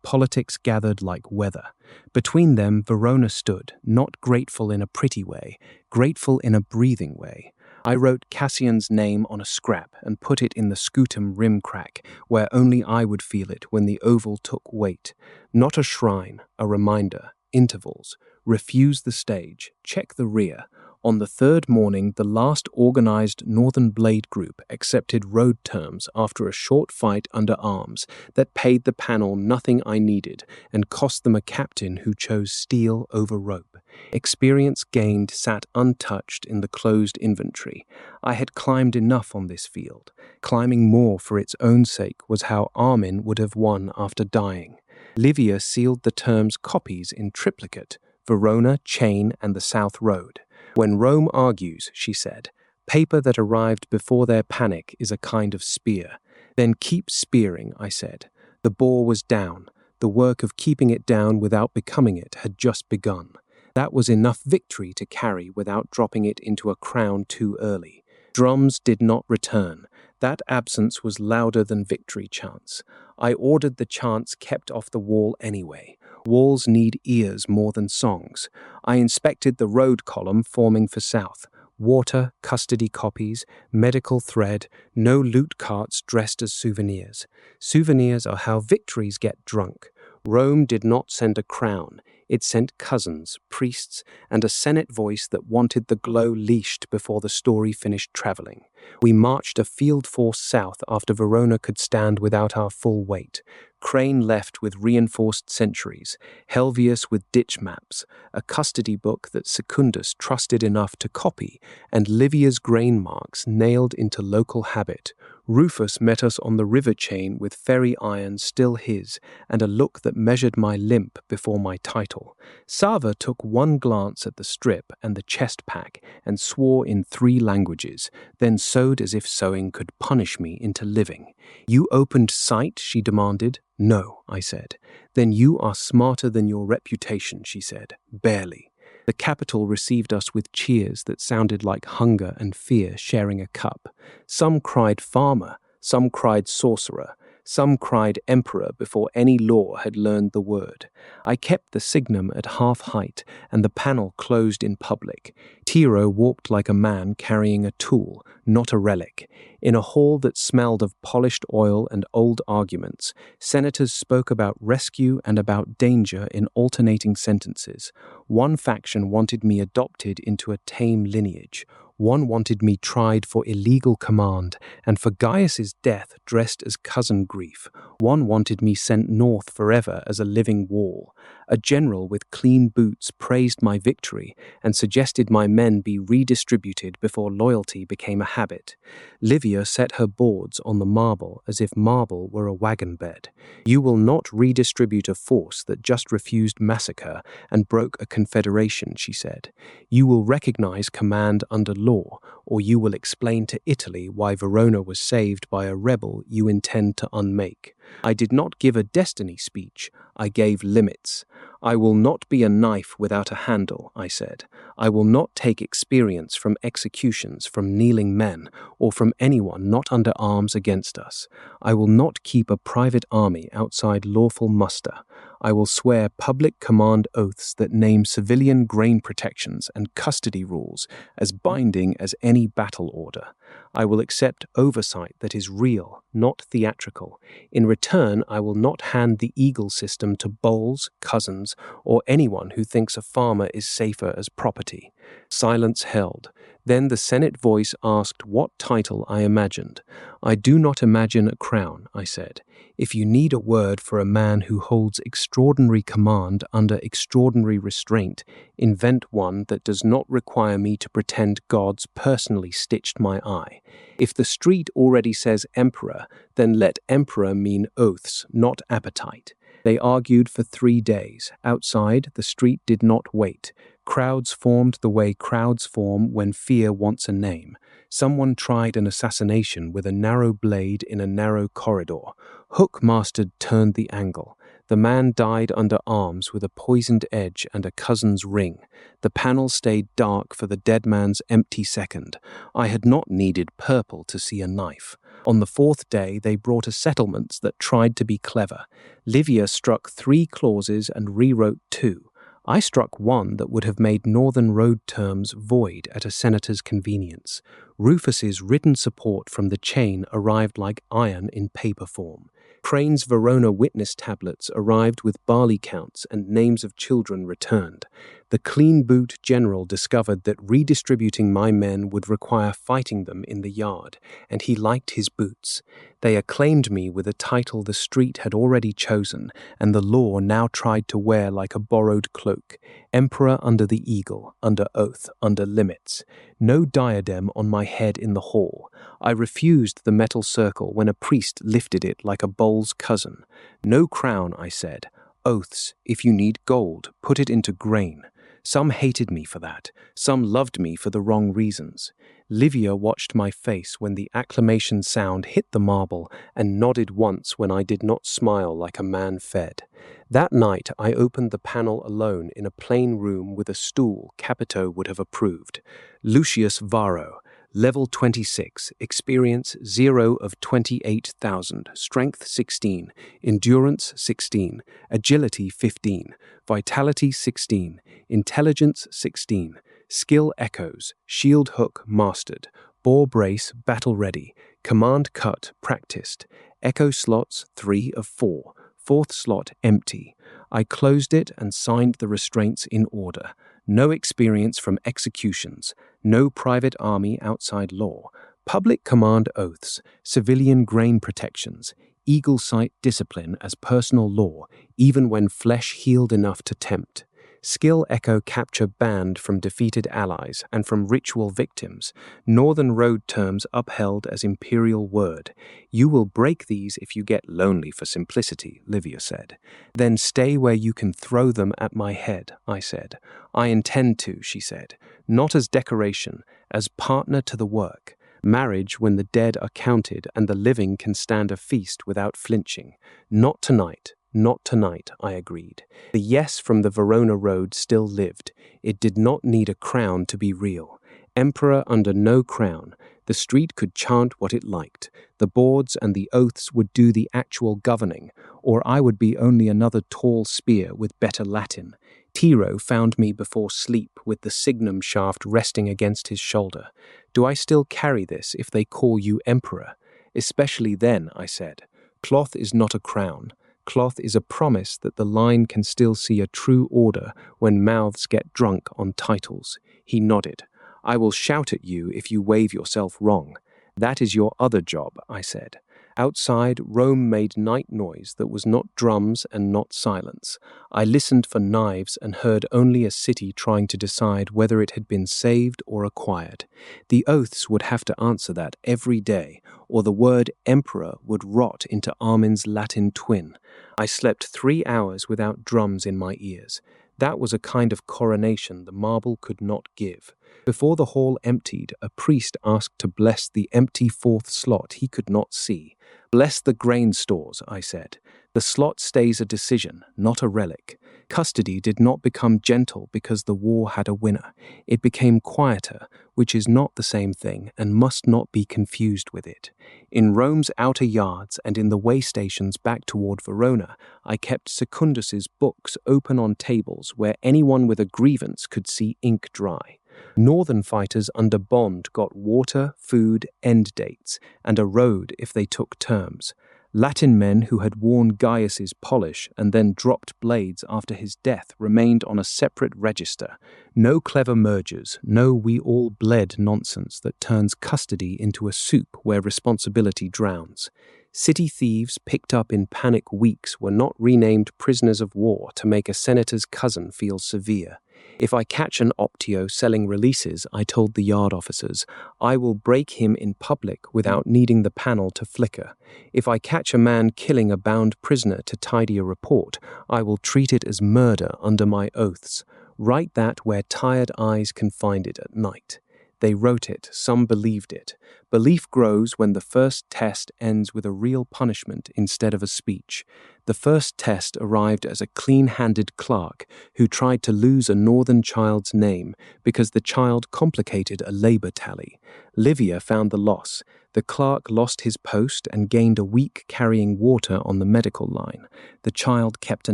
politics gathered like weather. Between them, Verona stood, not grateful in a pretty way, grateful in a breathing way. I wrote Cassian's name on a scrap and put it in the scutum rim crack, where only I would feel it when the oval took weight. Not a shrine, a reminder, intervals. Refuse the stage, check the rear. On the third morning, the last organized Northern Blade group accepted road terms after a short fight under arms that paid the panel nothing I needed and cost them a captain who chose steel over rope. Experience gained sat untouched in the closed inventory. I had climbed enough on this field. Climbing more for its own sake was how Armin would have won after dying. Livia sealed the terms copies in triplicate, Verona, Chain, and the South Road. When Rome argues, she said, paper that arrived before their panic is a kind of spear. Then keep spearing, I said. The Boar was down. The work of keeping it down without becoming it had just begun. That was enough victory to carry without dropping it into a crown too early. Drums did not return. That absence was louder than victory chants. I ordered the chants kept off the wall anyway. Walls need ears more than songs. I inspected the road column forming for south. Water, custody copies, medical thread, no loot carts dressed as souvenirs. Souvenirs are how victories get drunk. Rome did not send a crown. It sent cousins, priests, and a Senate voice that wanted the glow leashed before the story finished traveling. We marched a field force south after Verona could stand without our full weight. Crane left with reinforced sentries, Helvius with ditch maps, a custody book that Secundus trusted enough to copy, and Livia's grain marks nailed into local habit. Rufus met us on the river chain with ferry iron still his, and a look that measured my limp before my title. Sava took one glance at the strip and the chest pack and swore in 3 languages, then sewed as if sewing could punish me into living. "You opened sight?" she demanded. "No," I said. "Then you are smarter than your reputation," she said. "Barely." The capital received us with cheers that sounded like hunger and fear sharing a cup. Some cried farmer, some cried sorcerer, some cried emperor before any law had learned the word. I kept the signum at half height, and the panel closed in public. Tiro walked like a man carrying a tool, not a relic. In a hall that smelled of polished oil and old arguments, senators spoke about rescue and about danger in alternating sentences. One faction wanted me adopted into a tame lineage. One wanted me tried for illegal command, and for Gaius's death dressed as cousin grief. One wanted me sent north forever as a living wall. A general with clean boots praised my victory and suggested my men be redistributed before loyalty became a habit. Livia set her boards on the marble as if marble were a wagon bed. "You will not redistribute a force that just refused massacre and broke a confederation," she said. "You will recognize command under law, or you will explain to Italy why Verona was saved by a rebel you intend to unmake." I did not give a destiny speech. I gave limits. "I will not be a knife without a handle," I said. "I will not take experience from executions, from kneeling men, or from anyone not under arms against us. I will not keep a private army outside lawful muster. I will swear public command oaths that name civilian grain protections and custody rules as binding as any battle order. I will accept oversight that is real, not theatrical. In return, I will not hand the Eagle system to Bowles, cousins, or anyone who thinks a farmer is safer as property." Silence held. Then the Senate voice asked what title I imagined. "I do not imagine a crown," I said. "If you need a word for a man who holds extraordinary command under extraordinary restraint, invent one that does not require me to pretend gods personally stitched my eye. If the street already says emperor, then let emperor mean oaths, not appetite." They argued for 3 days. Outside, the street did not wait. Crowds formed the way crowds form when fear wants a name. Someone tried an assassination with a narrow blade in a narrow corridor. Hook-mastered turned the angle. The man died under arms with a poisoned edge and a cousin's ring. The panel stayed dark for the dead man's empty second. I had not needed purple to see a knife. On the 4th day, they brought a settlement that tried to be clever. Livia struck 3 clauses and rewrote 2. I struck one that would have made Northern Road terms void at a senator's convenience. Rufus's written support from the chain arrived like iron in paper form. Crane's Verona witness tablets arrived with barley counts and names of children returned. The clean boot general discovered that redistributing my men would require fighting them in the yard, and he liked his boots. They acclaimed me with a title the street had already chosen, and the law now tried to wear like a borrowed cloak. Emperor under the eagle, under oath, under limits. No diadem on my head in the hall. I refused the metal circle when a priest lifted it like a Bowles cousin. "No crown," I said. "Oaths. If you need gold, put it into grain." Some hated me for that. Some loved me for the wrong reasons. Livia watched my face when the acclamation sound hit the marble and nodded once when I did not smile like a man fed. That night I opened the panel alone in a plain room with a stool Capito would have approved. Lucius Varro. Level 26, experience 0 of 28,000, strength 16, endurance 16, agility 15, vitality 16, intelligence 16, skill echoes, shield hook mastered, boar brace battle ready, command cut practiced, echo slots 3 of 4, Fourth slot empty. I closed it and signed the restraints in order. No experience from executions. No private army outside law. Public command oaths. Civilian grain protections. Eagle sight discipline as personal law, even when flesh healed enough to tempt. Skill echo capture banned from defeated allies and from ritual victims. Northern road terms upheld as imperial word. You will break these if you get lonely for simplicity, Livia said. Then stay where you can throw them at my head, I said. I intend to, she said. Not as decoration, as partner to the work. Marriage when the dead are counted and the living can stand a feast without flinching. Not tonight. Not tonight, I agreed. The yes from the Verona road still lived. It did not need a crown to be real. Emperor under no crown. The street could chant what it liked. The boards and the oaths would do the actual governing, or I would be only another tall spear with better Latin. Tiro found me before sleep with the signum shaft resting against his shoulder. Do I still carry this if they call you emperor? Especially then, I said. Cloth is not a crown. Cloth is a promise that the line can still see a true order when mouths get drunk on titles. He nodded. I will shout at you if you wave yourself wrong. That is your other job, I said. Outside, Rome made night noise that was not drums and not silence. I listened for knives and heard only a city trying to decide whether it had been saved or acquired. The oaths would have to answer that every day, or the word emperor would rot into Armin's Latin twin. I slept 3 hours without drums in my ears. That was a kind of coronation the marble could not give. Before the hall emptied, a priest asked to bless the empty fourth slot he could not see. Bless the grain stores, I said. The slot stays a decision, not a relic. Custody did not become gentle because the war had a winner. It became quieter, which is not the same thing and must not be confused with it. In Rome's outer yards and in the way stations back toward Verona, I kept Secundus's books open on tables where anyone with a grievance could see ink dry. Northern fighters under bond got water, food, end dates, and a road if they took terms. Latin men who had worn Gaius's polish and then dropped blades after his death remained on a separate register. No clever mergers, no we all bled nonsense that turns custody into a soup where responsibility drowns. City thieves picked up in panic weeks were not renamed prisoners of war to make a senator's cousin feel severe. If I catch an optio selling releases, I told the yard officers, I will break him in public without needing the panel to flicker. If I catch a man killing a bound prisoner to tidy a report, I will treat it as murder under my oaths. Write that where tired eyes can find it at night. They wrote it, some believed it. Belief grows when the first test ends with a real punishment instead of a speech. The first test arrived as a clean-handed clerk who tried to lose a northern child's name because the child complicated a labor tally. Livia found the loss. The clerk lost his post and gained a week carrying water on the medical line. The child kept a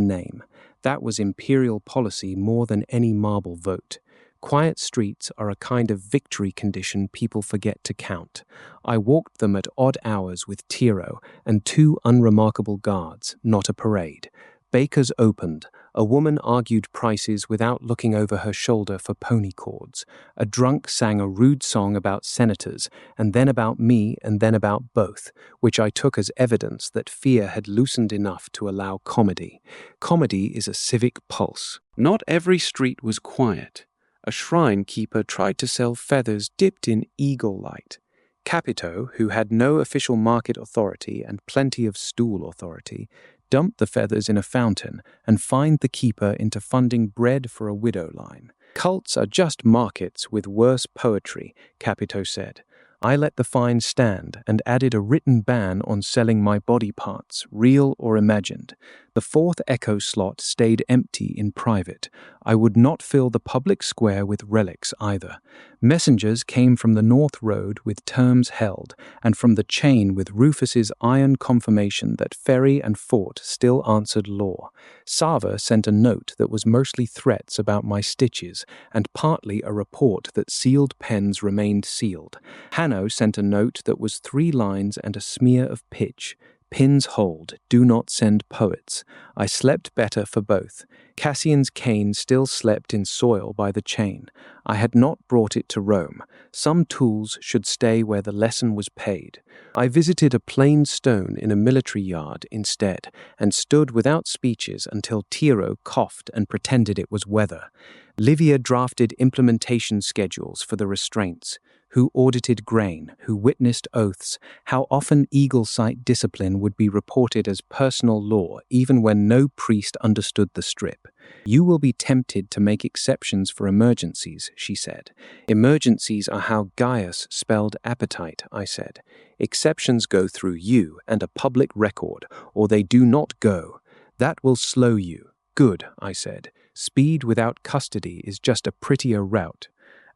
name. That was imperial policy more than any marble vote. Quiet streets are a kind of victory condition people forget to count. I walked them at odd hours with Tiro and 2 unremarkable guards, not a parade. Bakers opened. A woman argued prices without looking over her shoulder for pony cords. A drunk sang a rude song about senators, and then about me, and then about both, which I took as evidence that fear had loosened enough to allow comedy. Comedy is a civic pulse. Not every street was quiet. A shrine keeper tried to sell feathers dipped in eagle light. Capito, who had no official market authority and plenty of stool authority, dumped the feathers in a fountain and fined the keeper into funding bread for a widow line. Cults are just markets with worse poetry, Capito said. I let the fine stand and added a written ban on selling my body parts, real or imagined. The fourth echo slot stayed empty in private. I would not fill the public square with relics either. Messengers came from the North Road with terms held, and from the chain with Rufus's iron confirmation that ferry and fort still answered law. Sava sent a note that was mostly threats about my stitches, and partly a report that sealed pens remained sealed. Hanno sent a note that was 3 lines and a smear of pitch. Pins hold, do not send poets. I slept better for both. Cassian's cane still slept in soil by the chain. I had not brought it to Rome. Some tools should stay where the lesson was paid. I visited a plain stone in a military yard instead, and stood without speeches until Tiro coughed and pretended it was weather. Livia drafted implementation schedules for the restraints. Who audited grain, who witnessed oaths, how often eagle sight discipline would be reported as personal law even when no priest understood the strip. You will be tempted to make exceptions for emergencies, she said. Emergencies are how Gaius spelled appetite, I said. Exceptions go through you and a public record, or they do not go. That will slow you. Good, I said. Speed without custody is just a prettier route.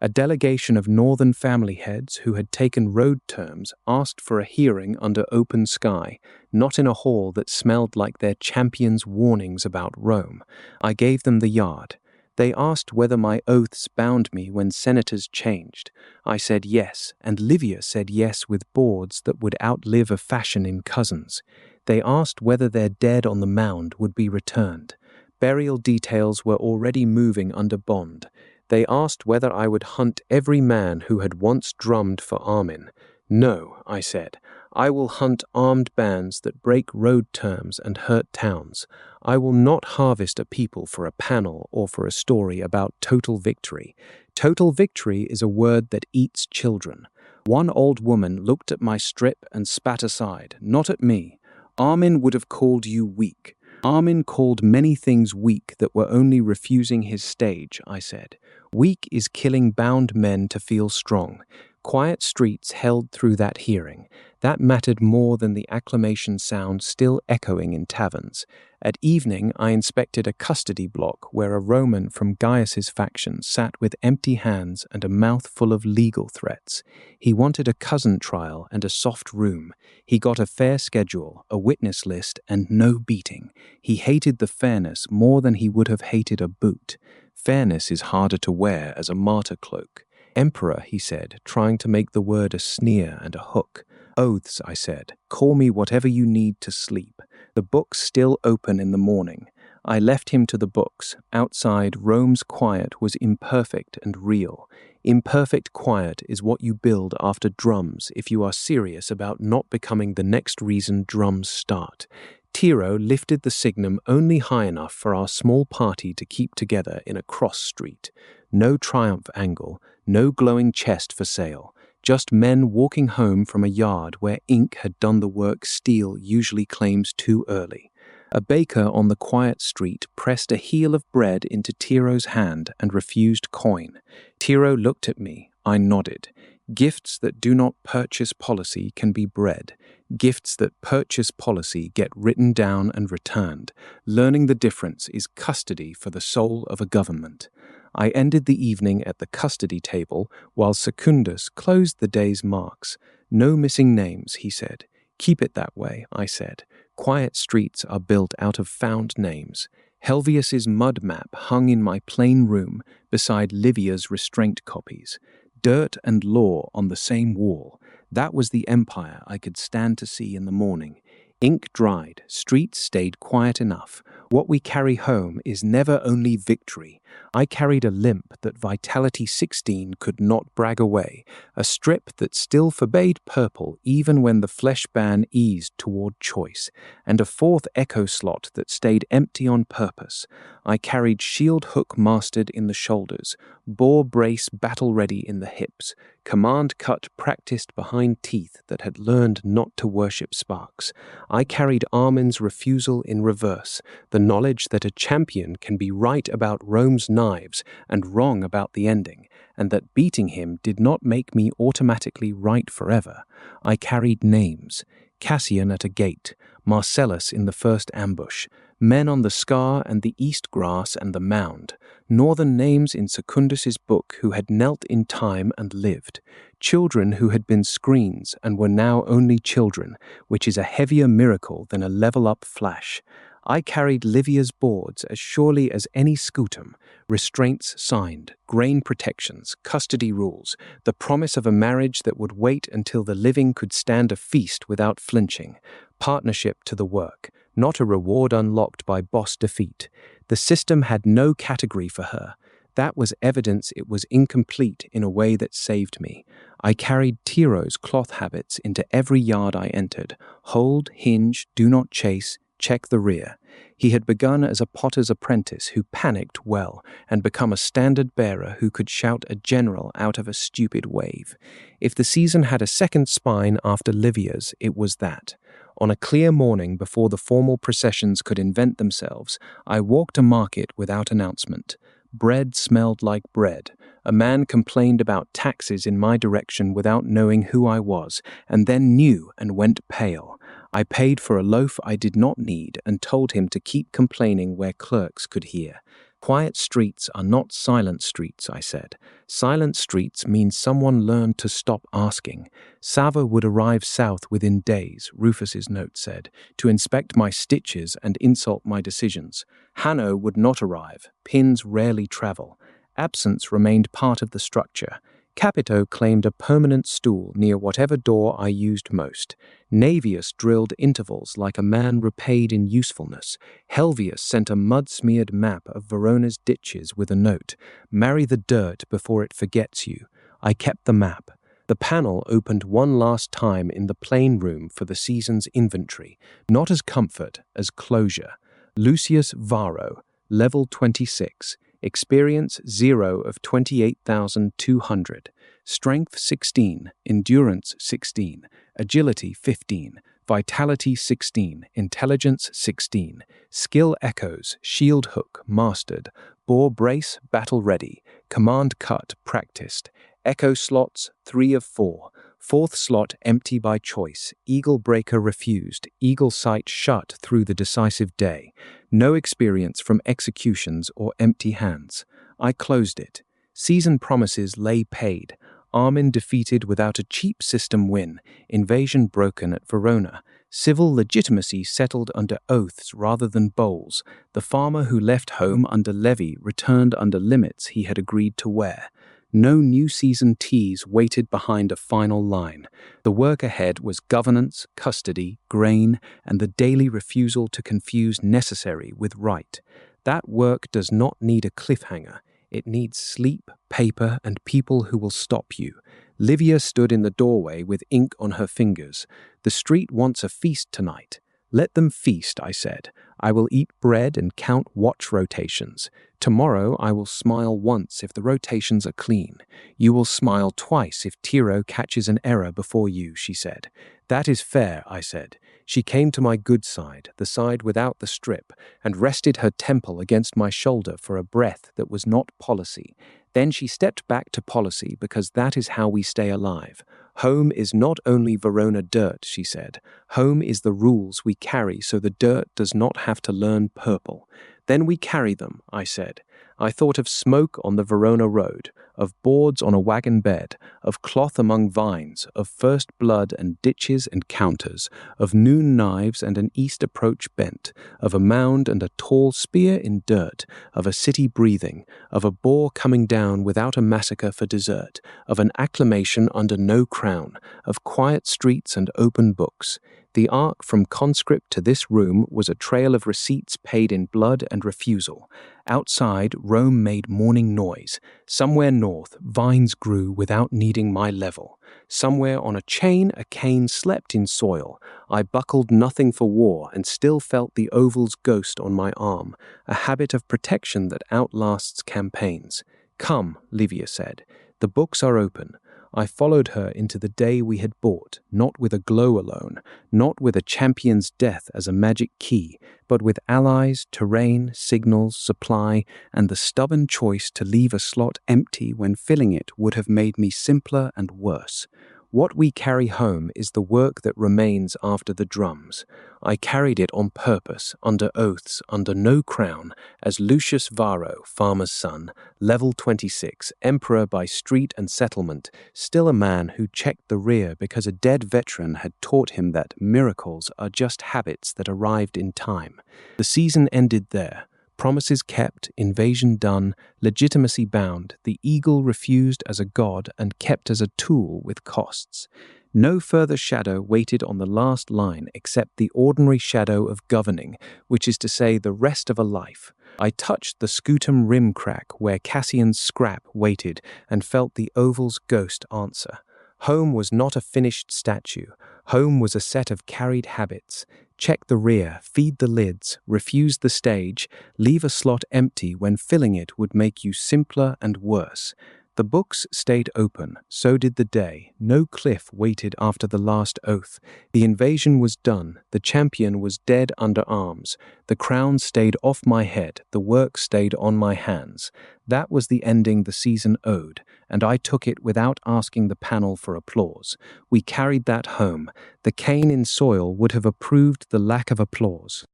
A delegation of northern family heads who had taken road terms asked for a hearing under open sky, not in a hall that smelled like their champion's warnings about Rome. I gave them the yard. They asked whether my oaths bound me when senators changed. I said yes, and Livia said yes with boards that would outlive a fashion in cousins. They asked whether their dead on the mound would be returned. Burial details were already moving under bond. They asked whether I would hunt every man who had once drummed for Armin. No, I said. I will hunt armed bands that break road terms and hurt towns. I will not harvest a people for a panel or for a story about total victory. Total victory is a word that eats children. One old woman looked at my strip and spat aside, not at me. Armin would have called you weak. Armin called many things weak that were only refusing his stage, I said. Weak is killing bound men to feel strong. Quiet streets held through that hearing. That mattered more than the acclamation sound still echoing in taverns. At evening, I inspected a custody block where a Roman from Gaius's faction sat with empty hands and a mouth full of legal threats. He wanted a cousin trial and a soft room. He got a fair schedule, a witness list, and no beating. He hated the fairness more than he would have hated a boot. Fairness is harder to wear as a martyr cloak. Emperor, he said, trying to make the word a sneer and a hook. Oaths, I said. Call me whatever you need to sleep. The books still open in the morning. I left him to the books. Outside, Rome's quiet was imperfect and real. Imperfect quiet is what you build after drums if you are serious about not becoming the next reason drums start. Tiro lifted the signum only high enough for our small party to keep together in a cross street. No triumph angle, no glowing chest for sale, just men walking home from a yard where ink had done the work steel usually claims too early. A baker on the quiet street pressed a heel of bread into Tiro's hand and refused coin. Tiro looked at me. I nodded. Gifts that do not purchase policy can be bred. Gifts that purchase policy get written down and returned. Learning the difference is custody for the soul of a government. I ended the evening at the custody table while Secundus closed the day's marks. No missing names, he said. Keep it that way, I said. Quiet streets are built out of found names. Helvius's mud map hung in my plain room beside Livia's restraint copies. Dirt and law on the same wall. That was the empire I could stand to see in the morning. Ink dried, streets stayed quiet enough. What we carry home is never only victory. I carried a limp that Vitality 16 could not brag away, a strip that still forbade purple even when the flesh ban eased toward choice, and a fourth echo slot that stayed empty on purpose. I carried shield hook mastered in the shoulders, boar brace battle-ready in the hips, command cut practiced behind teeth that had learned not to worship sparks. I carried Armin's refusal in reverse, the knowledge that a champion can be right about Rome's knives and wrong about the ending, and that beating him did not make me automatically right forever. I carried names. Cassian at a gate, Marcellus in the first ambush, men on the scar and the east grass and the mound, northern names in Secundus's book who had knelt in time and lived, children who had been screens and were now only children, which is a heavier miracle than a level-up flash. I carried Livia's boards as surely as any scutum, restraints signed, grain protections, custody rules, the promise of a marriage that would wait until the living could stand a feast without flinching, partnership to the work, not a reward unlocked by boss defeat. The system had no category for her. That was evidence it was incomplete in a way that saved me. I carried Tiro's cloth habits into every yard I entered. Hold, hinge, do not chase, check the rear. He had begun as a potter's apprentice who panicked well and become a standard bearer who could shout a general out of a stupid wave. If the season had a second spine after Livia's, it was that. On a clear morning before the formal processions could invent themselves, I walked a market without announcement. Bread smelled like bread. A man complained about taxes in my direction without knowing who I was, and then knew and went pale. I paid for a loaf I did not need and told him to keep complaining where clerks could hear. Quiet streets are not silent streets, I said. Silent streets mean someone learned to stop asking. Sava would arrive south within days, Rufus's note said, to inspect my stitches and insult my decisions. Hanno would not arrive. Pins rarely travel. Absence remained part of the structure. Capito claimed a permanent stool near whatever door I used most. Navius drilled intervals like a man repaid in usefulness. Helvius sent a mud-smeared map of Verona's ditches with a note, "Marry the dirt before it forgets you." I kept the map. The panel opened one last time in the plain room for the season's inventory, not as comfort, as closure. Lucius Varro, level 26. Experience 0 of 28,200, Strength 16, Endurance 16, Agility 15, Vitality 16, Intelligence 16, Skill Echoes, Shield Hook, Mastered, Boar Brace, Battle Ready, Command Cut, Practiced, Echo Slots 3 of 4, Fourth slot empty by choice, Eagle Breaker refused, Eagle Sight shut through the decisive day. No experience from executions or empty hands. I closed it. Season promises lay paid. Armin defeated without a cheap system win. Invasion broken at Verona. Civil legitimacy settled under oaths rather than bowls. The farmer who left home under levy returned under limits he had agreed to wear. No new season teas waited behind a final line. The work ahead was governance, custody, grain, and the daily refusal to confuse necessary with right. That work does not need a cliffhanger. It needs sleep, paper, and people who will stop you. Livia stood in the doorway with ink on her fingers. The street wants a feast tonight. Let them feast, I said. I will eat bread and count watch rotations. Tomorrow I will smile once if the rotations are clean. You will smile twice if Tiro catches an error before you, she said. That is fair, I said. She came to my good side, the side without the strip, and rested her temple against my shoulder for a breath that was not policy. Then she stepped back to policy because that is how we stay alive. Home is not only Verona dirt, she said. Home is the rules we carry so the dirt does not have to learn purple. Then we carry them, I said. I thought of smoke on the Verona road, of boards on a wagon bed, of cloth among vines, of first blood and ditches and counters, of noon knives and an east approach bent, of a mound and a tall spear in dirt, of a city breathing, of a boar coming down without a massacre for dessert, of an acclamation under no crown, of quiet streets and open books. The arc from conscript to this room was a trail of receipts paid in blood and refusal. Outside, Rome made morning noise. Somewhere north, vines grew without needing my level. Somewhere on a chain, a cane slept in soil. I buckled nothing for war and still felt the oval's ghost on my arm, a habit of protection that outlasts campaigns. Come, Livia said. The books are open. I followed her into the day we had bought, not with a glow alone, not with a champion's death as a magic key, but with allies, terrain, signals, supply, and the stubborn choice to leave a slot empty when filling it would have made me simpler and worse. What we carry home is the work that remains after the drums. I carried it on purpose, under oaths, under no crown, as Lucius Varro, farmer's son, level 26, emperor by street and settlement, still a man who checked the rear because a dead veteran had taught him that miracles are just habits that arrived in time. The season ended there. Promises kept, invasion done, legitimacy bound, the eagle refused as a god and kept as a tool with costs. No further shadow waited on the last line except the ordinary shadow of governing, which is to say the rest of a life. I touched the scutum rim crack where Cassian's scrap waited and felt the oval's ghost answer. Home was not a finished statue. Home was a set of carried habits. Check the rear, feed the lids, refuse the stage, leave a slot empty when filling it would make you simpler and worse. The books stayed open, so did the day. No cliff waited after the last oath. The invasion was done, the champion was dead under arms. The crown stayed off my head, the work stayed on my hands. That was the ending the season owed, and I took it without asking the panel for applause. We carried that home. The cane in soil would have approved the lack of applause.